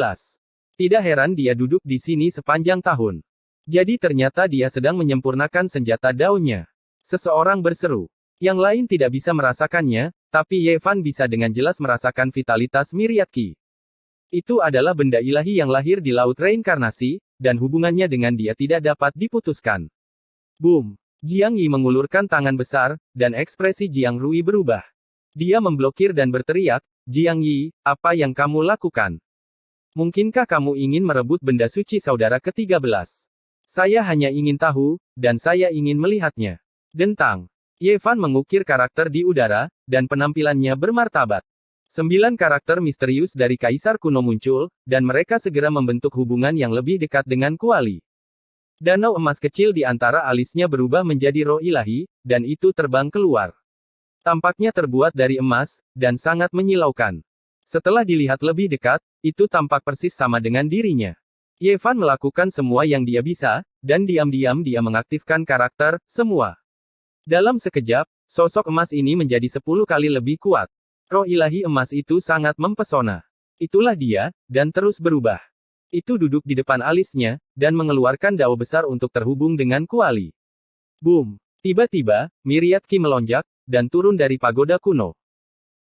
Tidak heran dia duduk di sini sepanjang tahun. Jadi ternyata dia sedang menyempurnakan senjata daunnya. Seseorang berseru. Yang lain tidak bisa merasakannya, tapi Ye Fan bisa dengan jelas merasakan vitalitas Myriad Qi. Itu adalah benda ilahi yang lahir di laut reinkarnasi, dan hubungannya dengan dia tidak dapat diputuskan. Boom! Jiang Yi mengulurkan tangan besar, dan ekspresi Jiang Rui berubah. Dia memblokir dan berteriak, Jiang Yi, apa yang kamu lakukan? Mungkinkah kamu ingin merebut benda suci saudara ke-13? Saya hanya ingin tahu, dan saya ingin melihatnya. Dentang. Ye Fan mengukir karakter di udara, dan penampilannya bermartabat. 9 karakter misterius dari Kaisar Kuno muncul, dan mereka segera membentuk hubungan yang lebih dekat dengan kuali. Danau emas kecil di antara alisnya berubah menjadi roh ilahi, dan itu terbang keluar. Tampaknya terbuat dari emas, dan sangat menyilaukan. Setelah dilihat lebih dekat, itu tampak persis sama dengan dirinya. Ye Fan melakukan semua yang dia bisa, dan diam-diam dia mengaktifkan karakter, semua. Dalam sekejap, sosok emas ini menjadi 10 kali lebih kuat. Roh ilahi emas itu sangat mempesona. Itulah dia, dan terus berubah. Itu duduk di depan alisnya, dan mengeluarkan dao besar untuk terhubung dengan kuali. Boom! Tiba-tiba, Myriad Qi melonjak, dan turun dari pagoda kuno.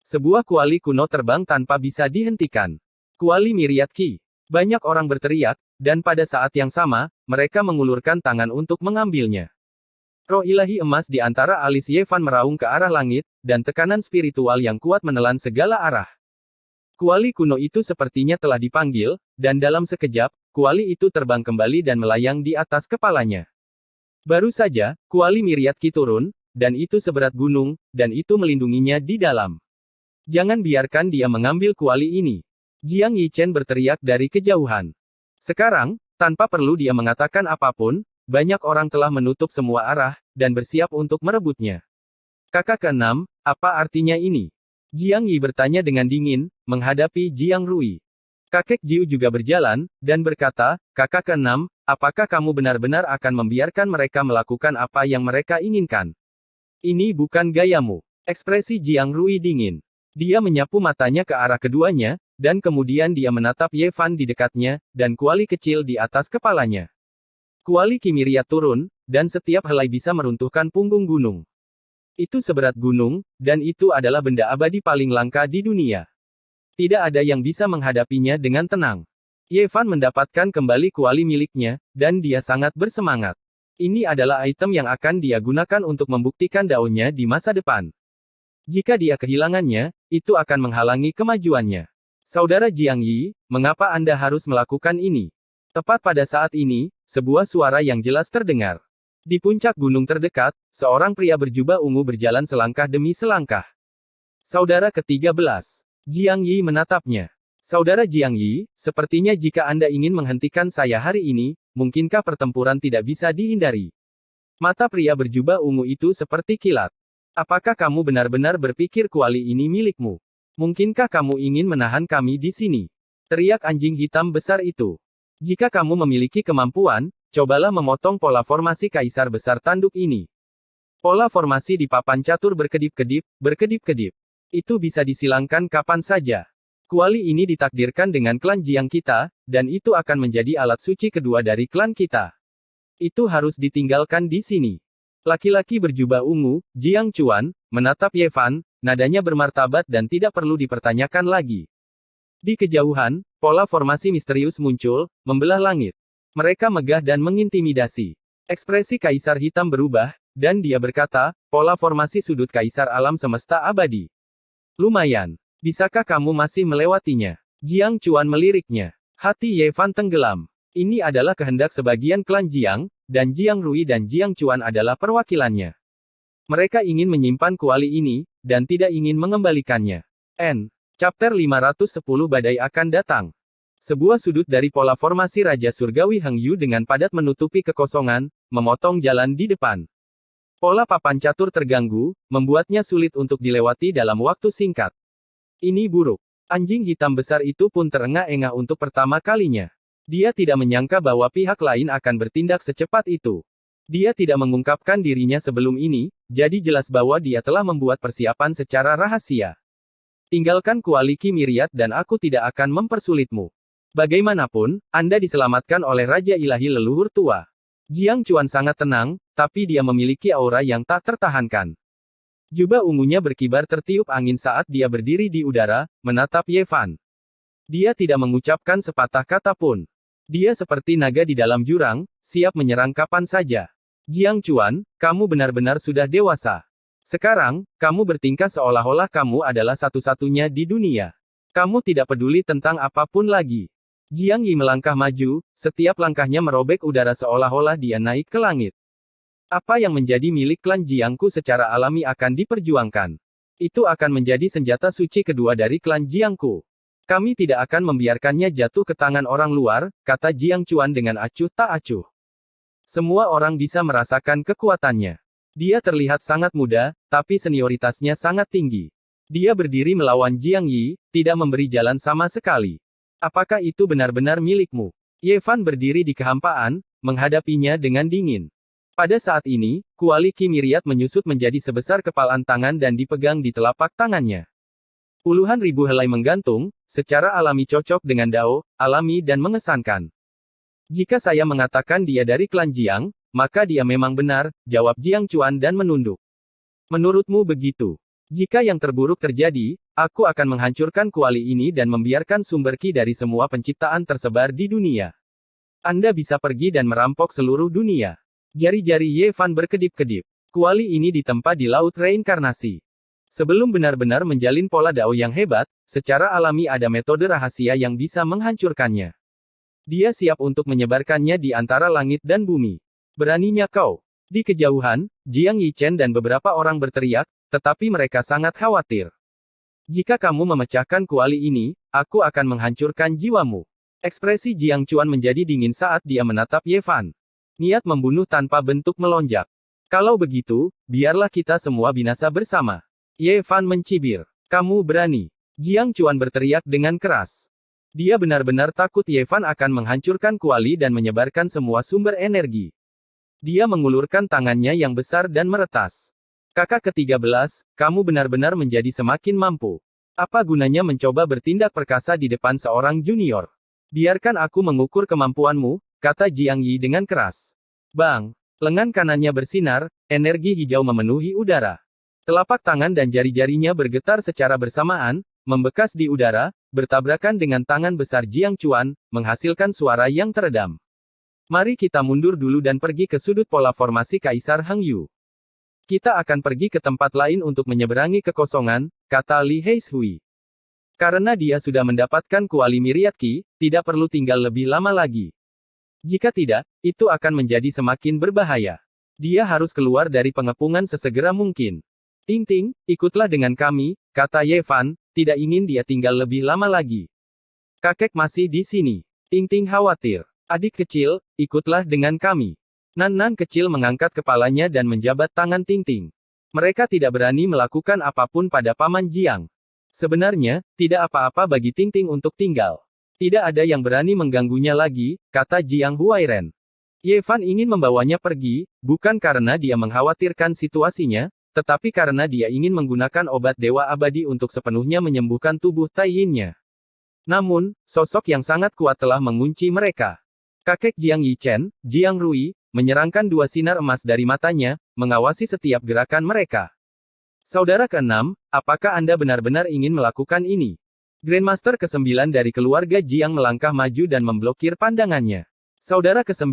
Sebuah kuali kuno terbang tanpa bisa dihentikan. Kuali Myriad Qi. Banyak orang berteriak, dan pada saat yang sama, mereka mengulurkan tangan untuk mengambilnya. Roh ilahi emas di antara alis Ye Fan meraung ke arah langit, dan tekanan spiritual yang kuat menelan segala arah. Kuali kuno itu sepertinya telah dipanggil, dan dalam sekejap, kuali itu terbang kembali dan melayang di atas kepalanya. Baru saja, kuali Myriad Qi turun, dan itu seberat gunung, dan itu melindunginya di dalam. Jangan biarkan dia mengambil kuali ini. Jiang Yichen berteriak dari kejauhan. Sekarang, tanpa perlu dia mengatakan apapun, banyak orang telah menutup semua arah, dan bersiap untuk merebutnya. Kakak ke-6, apa artinya ini? Jiang Yi bertanya dengan dingin, menghadapi Jiang Rui. Kakek Jiu juga berjalan, dan berkata, kakak ke-6, apakah kamu benar-benar akan membiarkan mereka melakukan apa yang mereka inginkan? Ini bukan gayamu. Ekspresi Jiang Rui dingin. Dia menyapu matanya ke arah keduanya, dan kemudian dia menatap Ye Fan di dekatnya, dan kuali kecil di atas kepalanya. Kuali Qi Myriad turun, dan setiap helai bisa meruntuhkan punggung gunung. Itu seberat gunung, dan itu adalah benda abadi paling langka di dunia. Tidak ada yang bisa menghadapinya dengan tenang. Ye Fan mendapatkan kembali kuali miliknya, dan dia sangat bersemangat. Ini adalah item yang akan dia gunakan untuk membuktikan daunnya di masa depan. Jika dia kehilangannya, itu akan menghalangi kemajuannya. Saudara Jiang Yi, mengapa Anda harus melakukan ini? Tepat pada saat ini, sebuah suara yang jelas terdengar. Di puncak gunung terdekat, seorang pria berjubah ungu berjalan selangkah demi selangkah. Saudara ke-13. Jiang Yi menatapnya. Saudara Jiang Yi, sepertinya jika Anda ingin menghentikan saya hari ini, mungkinkah pertempuran tidak bisa dihindari? Mata pria berjubah ungu itu seperti kilat. Apakah kamu benar-benar berpikir kuali ini milikmu? Mungkinkah kamu ingin menahan kami di sini? Teriak anjing hitam besar itu. Jika kamu memiliki kemampuan, cobalah memotong pola formasi kaisar besar tanduk ini. Pola formasi di papan catur berkedip-kedip, berkedip-kedip. Itu bisa disilangkan kapan saja. Kuali ini ditakdirkan dengan klan Jiang kita, dan itu akan menjadi alat suci kedua dari klan kita. Itu harus ditinggalkan di sini. Laki-laki berjubah ungu, Jiang Chuan, menatap Ye Fan, nadanya bermartabat dan tidak perlu dipertanyakan lagi. Di kejauhan, pola formasi misterius muncul, membelah langit. Mereka megah dan mengintimidasi. Ekspresi kaisar hitam berubah, dan dia berkata, pola formasi sudut kaisar alam semesta abadi. Lumayan. Bisakah kamu masih melewatinya? Jiang Chuan meliriknya. Hati Ye Fan tenggelam. Ini adalah kehendak sebagian klan Jiang, dan Jiang Rui dan Jiang Chuan adalah perwakilannya. Mereka ingin menyimpan kuali ini, dan tidak ingin mengembalikannya. Chapter 510 Badai akan datang. Sebuah sudut dari pola formasi Raja Surgawi Heng Yu dengan padat menutupi kekosongan, memotong jalan di depan. Pola papan catur terganggu, membuatnya sulit untuk dilewati dalam waktu singkat. Ini buruk. Anjing hitam besar itu pun terengah-engah untuk pertama kalinya. Dia tidak menyangka bahwa pihak lain akan bertindak secepat itu. Dia tidak mengungkapkan dirinya sebelum ini, jadi jelas bahwa dia telah membuat persiapan secara rahasia. Tinggalkan kuali Qi Myriad dan aku tidak akan mempersulitmu. Bagaimanapun, Anda diselamatkan oleh Raja Ilahi leluhur tua. Jiang Chuan sangat tenang, tapi dia memiliki aura yang tak tertahankan. Jubah ungunya berkibar tertiup angin saat dia berdiri di udara, menatap Ye Fan. Dia tidak mengucapkan sepatah kata pun. Dia seperti naga di dalam jurang, siap menyerang kapan saja. Jiang Chuan, kamu benar-benar sudah dewasa. Sekarang, kamu bertingkah seolah-olah kamu adalah satu-satunya di dunia. Kamu tidak peduli tentang apapun lagi. Jiang Yi melangkah maju, setiap langkahnya merobek udara seolah-olah dia naik ke langit. Apa yang menjadi milik klan Jiangku secara alami akan diperjuangkan. Itu akan menjadi senjata suci kedua dari klan Jiangku. Kami tidak akan membiarkannya jatuh ke tangan orang luar, kata Jiang Chuan dengan acuh tak acuh. Semua orang bisa merasakan kekuatannya. Dia terlihat sangat muda, tapi senioritasnya sangat tinggi. Dia berdiri melawan Jiang Yi, tidak memberi jalan sama sekali. Apakah itu benar-benar milikmu? Ye Fan berdiri di kehampaan, menghadapinya dengan dingin. Pada saat ini, kuali Qi Myriad menyusut menjadi sebesar kepalan tangan dan dipegang di telapak tangannya. Puluhan ribu helai menggantung, secara alami cocok dengan Dao, alami dan mengesankan. Jika saya mengatakan dia dari klan Jiang, maka dia memang benar, jawab Jiang Chuan dan menunduk. Menurutmu begitu? Jika yang terburuk terjadi, aku akan menghancurkan kuali ini dan membiarkan sumber Qi dari semua penciptaan tersebar di dunia. Anda bisa pergi dan merampok seluruh dunia. Jari-jari Ye Fan berkedip-kedip. Kuali ini ditempa di laut reinkarnasi. Sebelum benar-benar menjalin pola Dao yang hebat, secara alami ada metode rahasia yang bisa menghancurkannya. Dia siap untuk menyebarkannya di antara langit dan bumi. Beraninya kau. Di kejauhan, Jiang Yichen dan beberapa orang berteriak, tetapi mereka sangat khawatir. Jika kamu memecahkan kuali ini, aku akan menghancurkan jiwamu. Ekspresi Jiang Chuan menjadi dingin saat dia menatap Ye Fan. Niat membunuh tanpa bentuk melonjak. Kalau begitu, biarlah kita semua binasa bersama. Ye Fan mencibir. Kamu berani. Jiang Chuan berteriak dengan keras. Dia benar-benar takut Ye Fan akan menghancurkan kuali dan menyebarkan semua sumber energi. Dia mengulurkan tangannya yang besar dan meretas. Kakak ke-13, kamu benar-benar menjadi semakin mampu. Apa gunanya mencoba bertindak perkasa di depan seorang junior? Biarkan aku mengukur kemampuanmu, kata Jiang Yi dengan keras. Bang! Lengan kanannya bersinar, energi hijau memenuhi udara. Telapak tangan dan jari-jarinya bergetar secara bersamaan, membekas di udara, bertabrakan dengan tangan besar Jiang Chuan, menghasilkan suara yang teredam. Mari kita mundur dulu dan pergi ke sudut pola formasi Kaisar Hangyu. Kita akan pergi ke tempat lain untuk menyeberangi kekosongan, kata Li Heishui. Karena dia sudah mendapatkan kuali Myriad Ki, tidak perlu tinggal lebih lama lagi. Jika tidak, itu akan menjadi semakin berbahaya. Dia harus keluar dari pengepungan sesegera mungkin. Ting Ting, ikutlah dengan kami, kata Ye Fan, tidak ingin dia tinggal lebih lama lagi. Kakek masih di sini. Ting Ting khawatir. Adik kecil, ikutlah dengan kami. Nan-nan kecil mengangkat kepalanya dan menjabat tangan Ting Ting. Mereka tidak berani melakukan apapun pada Paman Jiang. Sebenarnya, tidak apa-apa bagi Ting Ting untuk tinggal. Tidak ada yang berani mengganggunya lagi, kata Jiang Huairen. Ye Fan ingin membawanya pergi, bukan karena dia mengkhawatirkan situasinya, tetapi karena dia ingin menggunakan obat Dewa Abadi untuk sepenuhnya menyembuhkan tubuh Tai Yin-nya. Namun, sosok yang sangat kuat telah mengunci mereka. Kakek Jiang Yichen, Jiang Rui, menyerangkan dua sinar emas dari matanya, mengawasi setiap gerakan mereka. Saudara keenam, apakah Anda benar-benar ingin melakukan ini? Grandmaster ke-9 dari keluarga Jiang melangkah maju dan memblokir pandangannya. Saudara ke-9,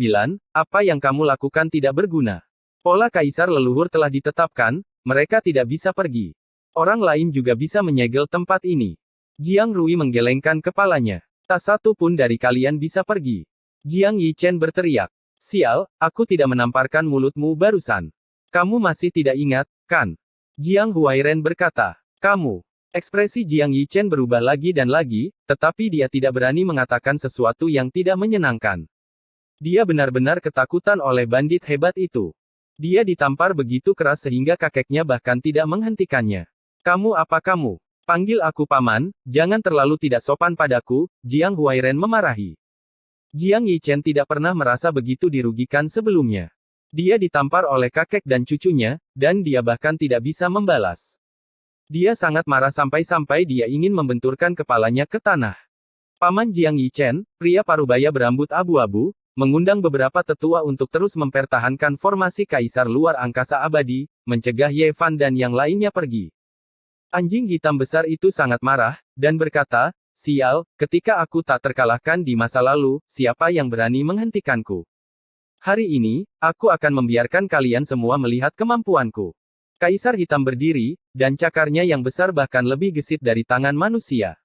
apa yang kamu lakukan tidak berguna. Pola Kaisar leluhur telah ditetapkan, mereka tidak bisa pergi. Orang lain juga bisa menyegel tempat ini. Jiang Rui menggelengkan kepalanya. Tak satu pun dari kalian bisa pergi. Jiang Yichen berteriak. Sial, aku tidak menamparkan mulutmu barusan. Kamu masih tidak ingat, kan? Jiang Huairen berkata. Kamu. Ekspresi Jiang Yichen berubah lagi dan lagi, tetapi dia tidak berani mengatakan sesuatu yang tidak menyenangkan. Dia benar-benar ketakutan oleh bandit hebat itu. Dia ditampar begitu keras sehingga kakeknya bahkan tidak menghentikannya. Kamu apa kamu? Panggil aku paman, jangan terlalu tidak sopan padaku, Jiang Huairen memarahi. Jiang Yichen tidak pernah merasa begitu dirugikan sebelumnya. Dia ditampar oleh kakek dan cucunya, dan dia bahkan tidak bisa membalas. Dia sangat marah sampai-sampai dia ingin membenturkan kepalanya ke tanah. Paman Jiang Yichen, pria parubaya berambut abu-abu, mengundang beberapa tetua untuk terus mempertahankan formasi Kaisar Luar Angkasa Abadi, mencegah Ye Fan dan yang lainnya pergi. Anjing hitam besar itu sangat marah, dan berkata, sial, ketika aku tak terkalahkan di masa lalu, siapa yang berani menghentikanku? Hari ini, aku akan membiarkan kalian semua melihat kemampuanku. Kaisar hitam berdiri, dan cakarnya yang besar bahkan lebih gesit dari tangan manusia.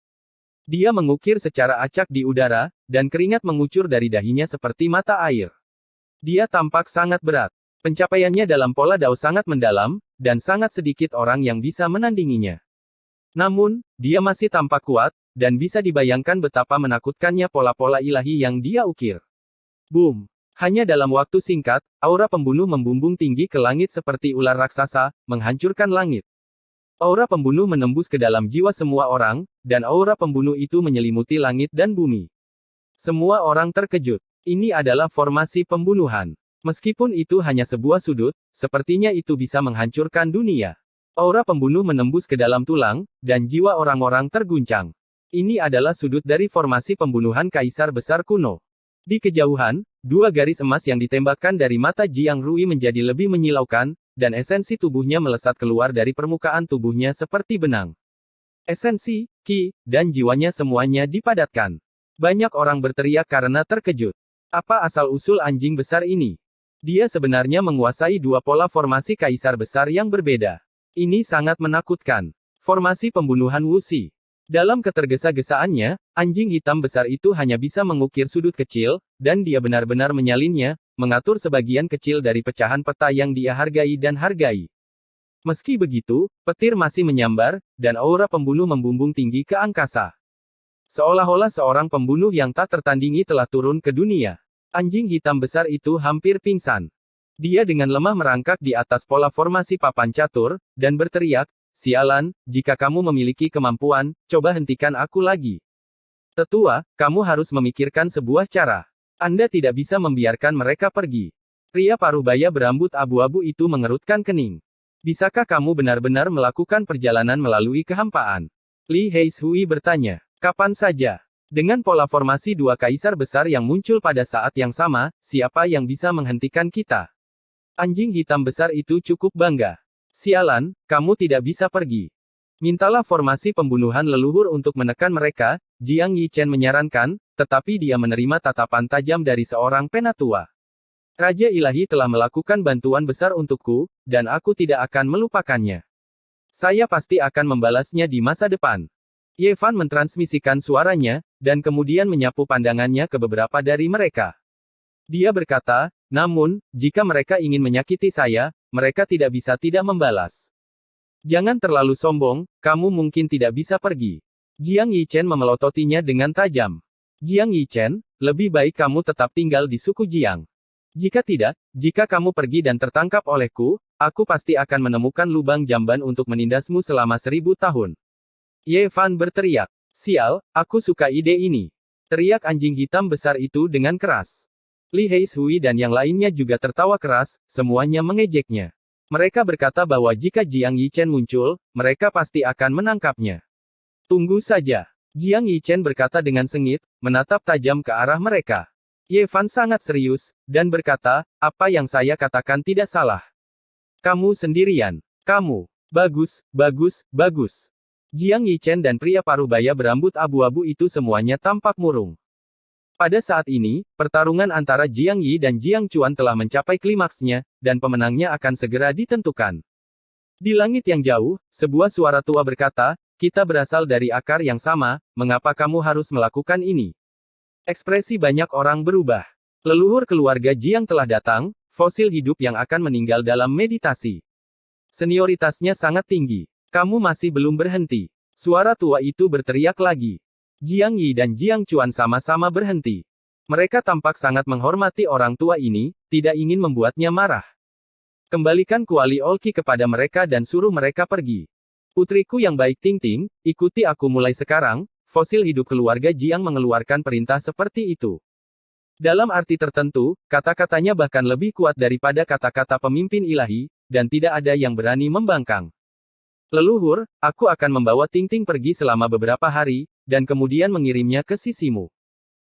Dia mengukir secara acak di udara, dan keringat mengucur dari dahinya seperti mata air. Dia tampak sangat berat. Pencapaiannya dalam pola Dao sangat mendalam, dan sangat sedikit orang yang bisa menandinginya. Namun, dia masih tampak kuat, dan bisa dibayangkan betapa menakutkannya pola-pola ilahi yang dia ukir. Boom! Hanya dalam waktu singkat, aura pembunuh membumbung tinggi ke langit seperti ular raksasa, menghancurkan langit. Aura pembunuh menembus ke dalam jiwa semua orang, dan aura pembunuh itu menyelimuti langit dan bumi. Semua orang terkejut. Ini adalah formasi pembunuhan. Meskipun itu hanya sebuah sudut, sepertinya itu bisa menghancurkan dunia. Aura pembunuh menembus ke dalam tulang, dan jiwa orang-orang terguncang. Ini adalah sudut dari formasi pembunuhan Kaisar Besar kuno. Di kejauhan, dua garis emas yang ditembakkan dari mata Jiang Rui menjadi lebih menyilaukan, dan esensi tubuhnya melesat keluar dari permukaan tubuhnya seperti benang. Esensi, ki, dan jiwanya semuanya dipadatkan. Banyak orang berteriak karena terkejut. Apa asal-usul anjing besar ini? Dia sebenarnya menguasai dua pola formasi Kaisar Besar yang berbeda. Ini sangat menakutkan. Formasi pembunuhan Wuxi. Dalam ketergesa-gesaannya, anjing hitam besar itu hanya bisa mengukir sudut kecil, dan dia benar-benar menyalinnya, mengatur sebagian kecil dari pecahan peta yang dia hargai dan hargai. Meski begitu, petir masih menyambar, dan aura pembunuh membumbung tinggi ke angkasa. Seolah-olah seorang pembunuh yang tak tertandingi telah turun ke dunia. Anjing hitam besar itu hampir pingsan. Dia dengan lemah merangkak di atas pola formasi papan catur, dan berteriak, sialan, jika kamu memiliki kemampuan, coba hentikan aku lagi. Tetua, kamu harus memikirkan sebuah cara. Anda tidak bisa membiarkan mereka pergi. Pria parubaya berambut abu-abu itu mengerutkan kening. Bisakah kamu benar-benar melakukan perjalanan melalui kehampaan? Li Heishui bertanya. Kapan saja? Dengan pola formasi dua kaisar besar yang muncul pada saat yang sama, siapa yang bisa menghentikan kita? Anjing hitam besar itu cukup bangga. Sialan, kamu tidak bisa pergi. Mintalah formasi pembunuhan leluhur untuk menekan mereka, Jiang Yichen menyarankan, tetapi dia menerima tatapan tajam dari seorang penatua. Raja ilahi telah melakukan bantuan besar untukku, dan aku tidak akan melupakannya. Saya pasti akan membalasnya di masa depan. Ye Fan mentransmisikan suaranya, dan kemudian menyapu pandangannya ke beberapa dari mereka. Dia berkata, namun, jika mereka ingin menyakiti saya, mereka tidak bisa tidak membalas. Jangan terlalu sombong, kamu mungkin tidak bisa pergi. Jiang Yichen memelototinya dengan tajam. Jiang Yichen, lebih baik kamu tetap tinggal di suku Jiang. Jika tidak, jika kamu pergi dan tertangkap olehku, aku pasti akan menemukan lubang jamban untuk menindasmu selama 1000 tahun. Ye Fan berteriak. Sial, aku suka ide ini. Teriak anjing hitam besar itu dengan keras. Li Heishui dan yang lainnya juga tertawa keras, semuanya mengejeknya. Mereka berkata bahwa jika Jiang Yichen muncul, mereka pasti akan menangkapnya. Tunggu saja. Jiang Yichen berkata dengan sengit, menatap tajam ke arah mereka. Ye Fan sangat serius, dan berkata, apa yang saya katakan tidak salah. Kamu sendirian. Kamu. Bagus, bagus, bagus. Jiang Yichen dan pria parubaya berambut abu-abu itu semuanya tampak murung. Pada saat ini, pertarungan antara Jiang Yi dan Jiang Chuan telah mencapai klimaksnya, dan pemenangnya akan segera ditentukan. Di langit yang jauh, sebuah suara tua berkata, kita berasal dari akar yang sama, mengapa kamu harus melakukan ini? Ekspresi banyak orang berubah. Leluhur keluarga Jiang telah datang, fosil hidup yang akan meninggal dalam meditasi. Senioritasnya sangat tinggi. Kamu masih belum berhenti. Suara tua itu berteriak lagi. Jiang Yi dan Jiang Chuan sama-sama berhenti. Mereka tampak sangat menghormati orang tua ini, tidak ingin membuatnya marah. Kembalikan kuali Olki kepada mereka dan suruh mereka pergi. Putriku yang baik Ting Ting, ikuti aku mulai sekarang. Fosil hidup keluarga Jiang mengeluarkan perintah seperti itu. Dalam arti tertentu, kata-katanya bahkan lebih kuat daripada kata-kata pemimpin ilahi, dan tidak ada yang berani membangkang. Leluhur, aku akan membawa Ting Ting pergi selama beberapa hari, dan kemudian mengirimnya ke sisimu.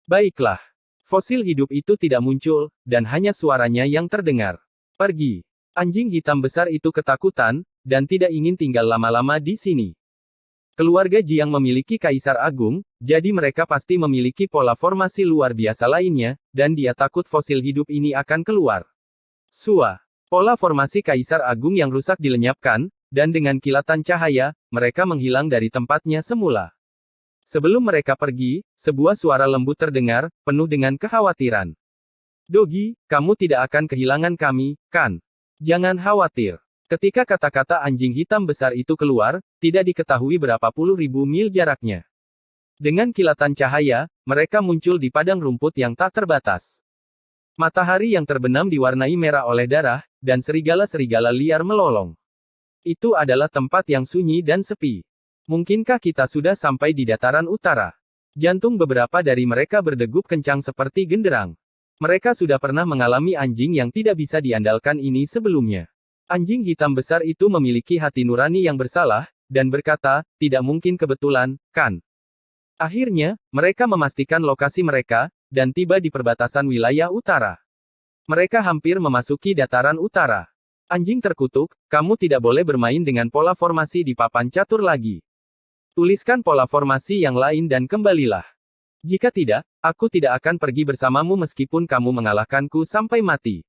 Baiklah. Fosil hidup itu tidak muncul, dan hanya suaranya yang terdengar. Pergi. Anjing hitam besar itu ketakutan, dan tidak ingin tinggal lama-lama di sini. Keluarga Jiang memiliki kaisar agung, jadi mereka pasti memiliki pola formasi luar biasa lainnya, dan dia takut fosil hidup ini akan keluar. Sua. Pola formasi kaisar agung yang rusak dilenyapkan, dan dengan kilatan cahaya, mereka menghilang dari tempatnya semula. Sebelum mereka pergi, sebuah suara lembut terdengar, penuh dengan kekhawatiran. Dogi, kamu tidak akan kehilangan kami, kan? Jangan khawatir. Ketika kata-kata anjing hitam besar itu keluar, tidak diketahui berapa puluh ribu mil jaraknya. Dengan kilatan cahaya, mereka muncul di padang rumput yang tak terbatas. Matahari yang terbenam diwarnai merah oleh darah, dan serigala-serigala liar melolong. Itu adalah tempat yang sunyi dan sepi. Mungkinkah kita sudah sampai di dataran utara? Jantung beberapa dari mereka berdegup kencang seperti genderang. Mereka sudah pernah mengalami anjing yang tidak bisa diandalkan ini sebelumnya. Anjing hitam besar itu memiliki hati nurani yang bersalah, dan berkata, tidak mungkin kebetulan, kan? Akhirnya, mereka memastikan lokasi mereka, dan tiba di perbatasan wilayah utara. Mereka hampir memasuki dataran utara. Anjing terkutuk, kamu tidak boleh bermain dengan pola formasi di papan catur lagi. Tuliskan pola formasi yang lain dan kembalilah. Jika tidak, aku tidak akan pergi bersamamu meskipun kamu mengalahkanku sampai mati.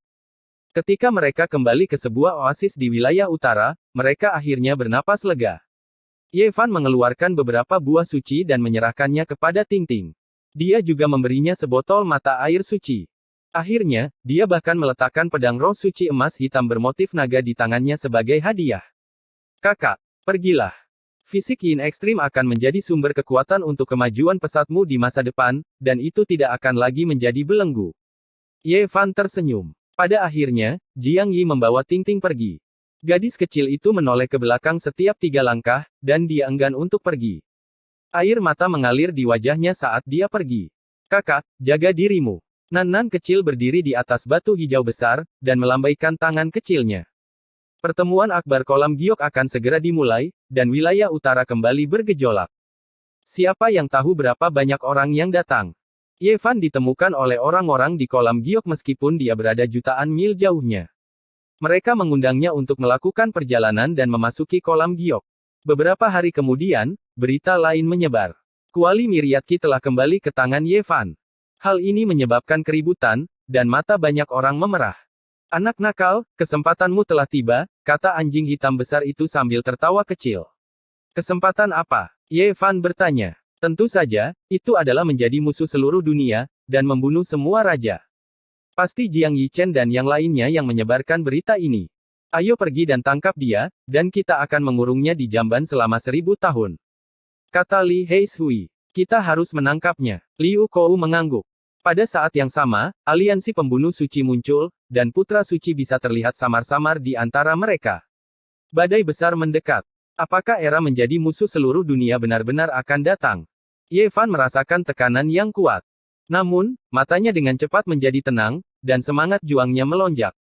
Ketika mereka kembali ke sebuah oasis di wilayah utara, mereka akhirnya bernapas lega. Ye Fan mengeluarkan beberapa buah suci dan menyerahkannya kepada Ting Ting. Dia juga memberinya sebotol mata air suci. Akhirnya, dia bahkan meletakkan pedang roh suci emas hitam bermotif naga di tangannya sebagai hadiah. Kakak, pergilah. Fisik Yin ekstrim akan menjadi sumber kekuatan untuk kemajuan pesatmu di masa depan, dan itu tidak akan lagi menjadi belenggu. Ye Fan tersenyum. Pada akhirnya, Jiang Yi membawa Ting Ting pergi. Gadis kecil itu menoleh ke belakang setiap 3 langkah, dan dia enggan untuk pergi. Air mata mengalir di wajahnya saat dia pergi. Kakak, jaga dirimu. Nan-nan kecil berdiri di atas batu hijau besar, dan melambaikan tangan kecilnya. Pertemuan akbar kolam giok akan segera dimulai, dan wilayah utara kembali bergejolak. Siapa yang tahu berapa banyak orang yang datang? Ye Fan ditemukan oleh orang-orang di kolam giok meskipun dia berada jutaan mil jauhnya. Mereka mengundangnya untuk melakukan perjalanan dan memasuki kolam giok. Beberapa hari kemudian, berita lain menyebar. Kuali Miryatki telah kembali ke tangan Ye Fan. Hal ini menyebabkan keributan, dan mata banyak orang memerah. Anak nakal, kesempatanmu telah tiba, kata anjing hitam besar itu sambil tertawa kecil. Kesempatan apa? Ye Fan bertanya. Tentu saja, itu adalah menjadi musuh seluruh dunia, dan membunuh semua raja. Pasti Jiang Yichen dan yang lainnya yang menyebarkan berita ini. Ayo pergi dan tangkap dia, dan kita akan mengurungnya di jamban selama 1000 tahun. Kata Li Heishui. Kita harus menangkapnya. Liu Kou mengangguk. Pada saat yang sama, aliansi pembunuh suci muncul, dan putra suci bisa terlihat samar-samar di antara mereka. Badai besar mendekat. Apakah era menjadi musuh seluruh dunia benar-benar akan datang? Ye Fan merasakan tekanan yang kuat. Namun, matanya dengan cepat menjadi tenang, dan semangat juangnya melonjak.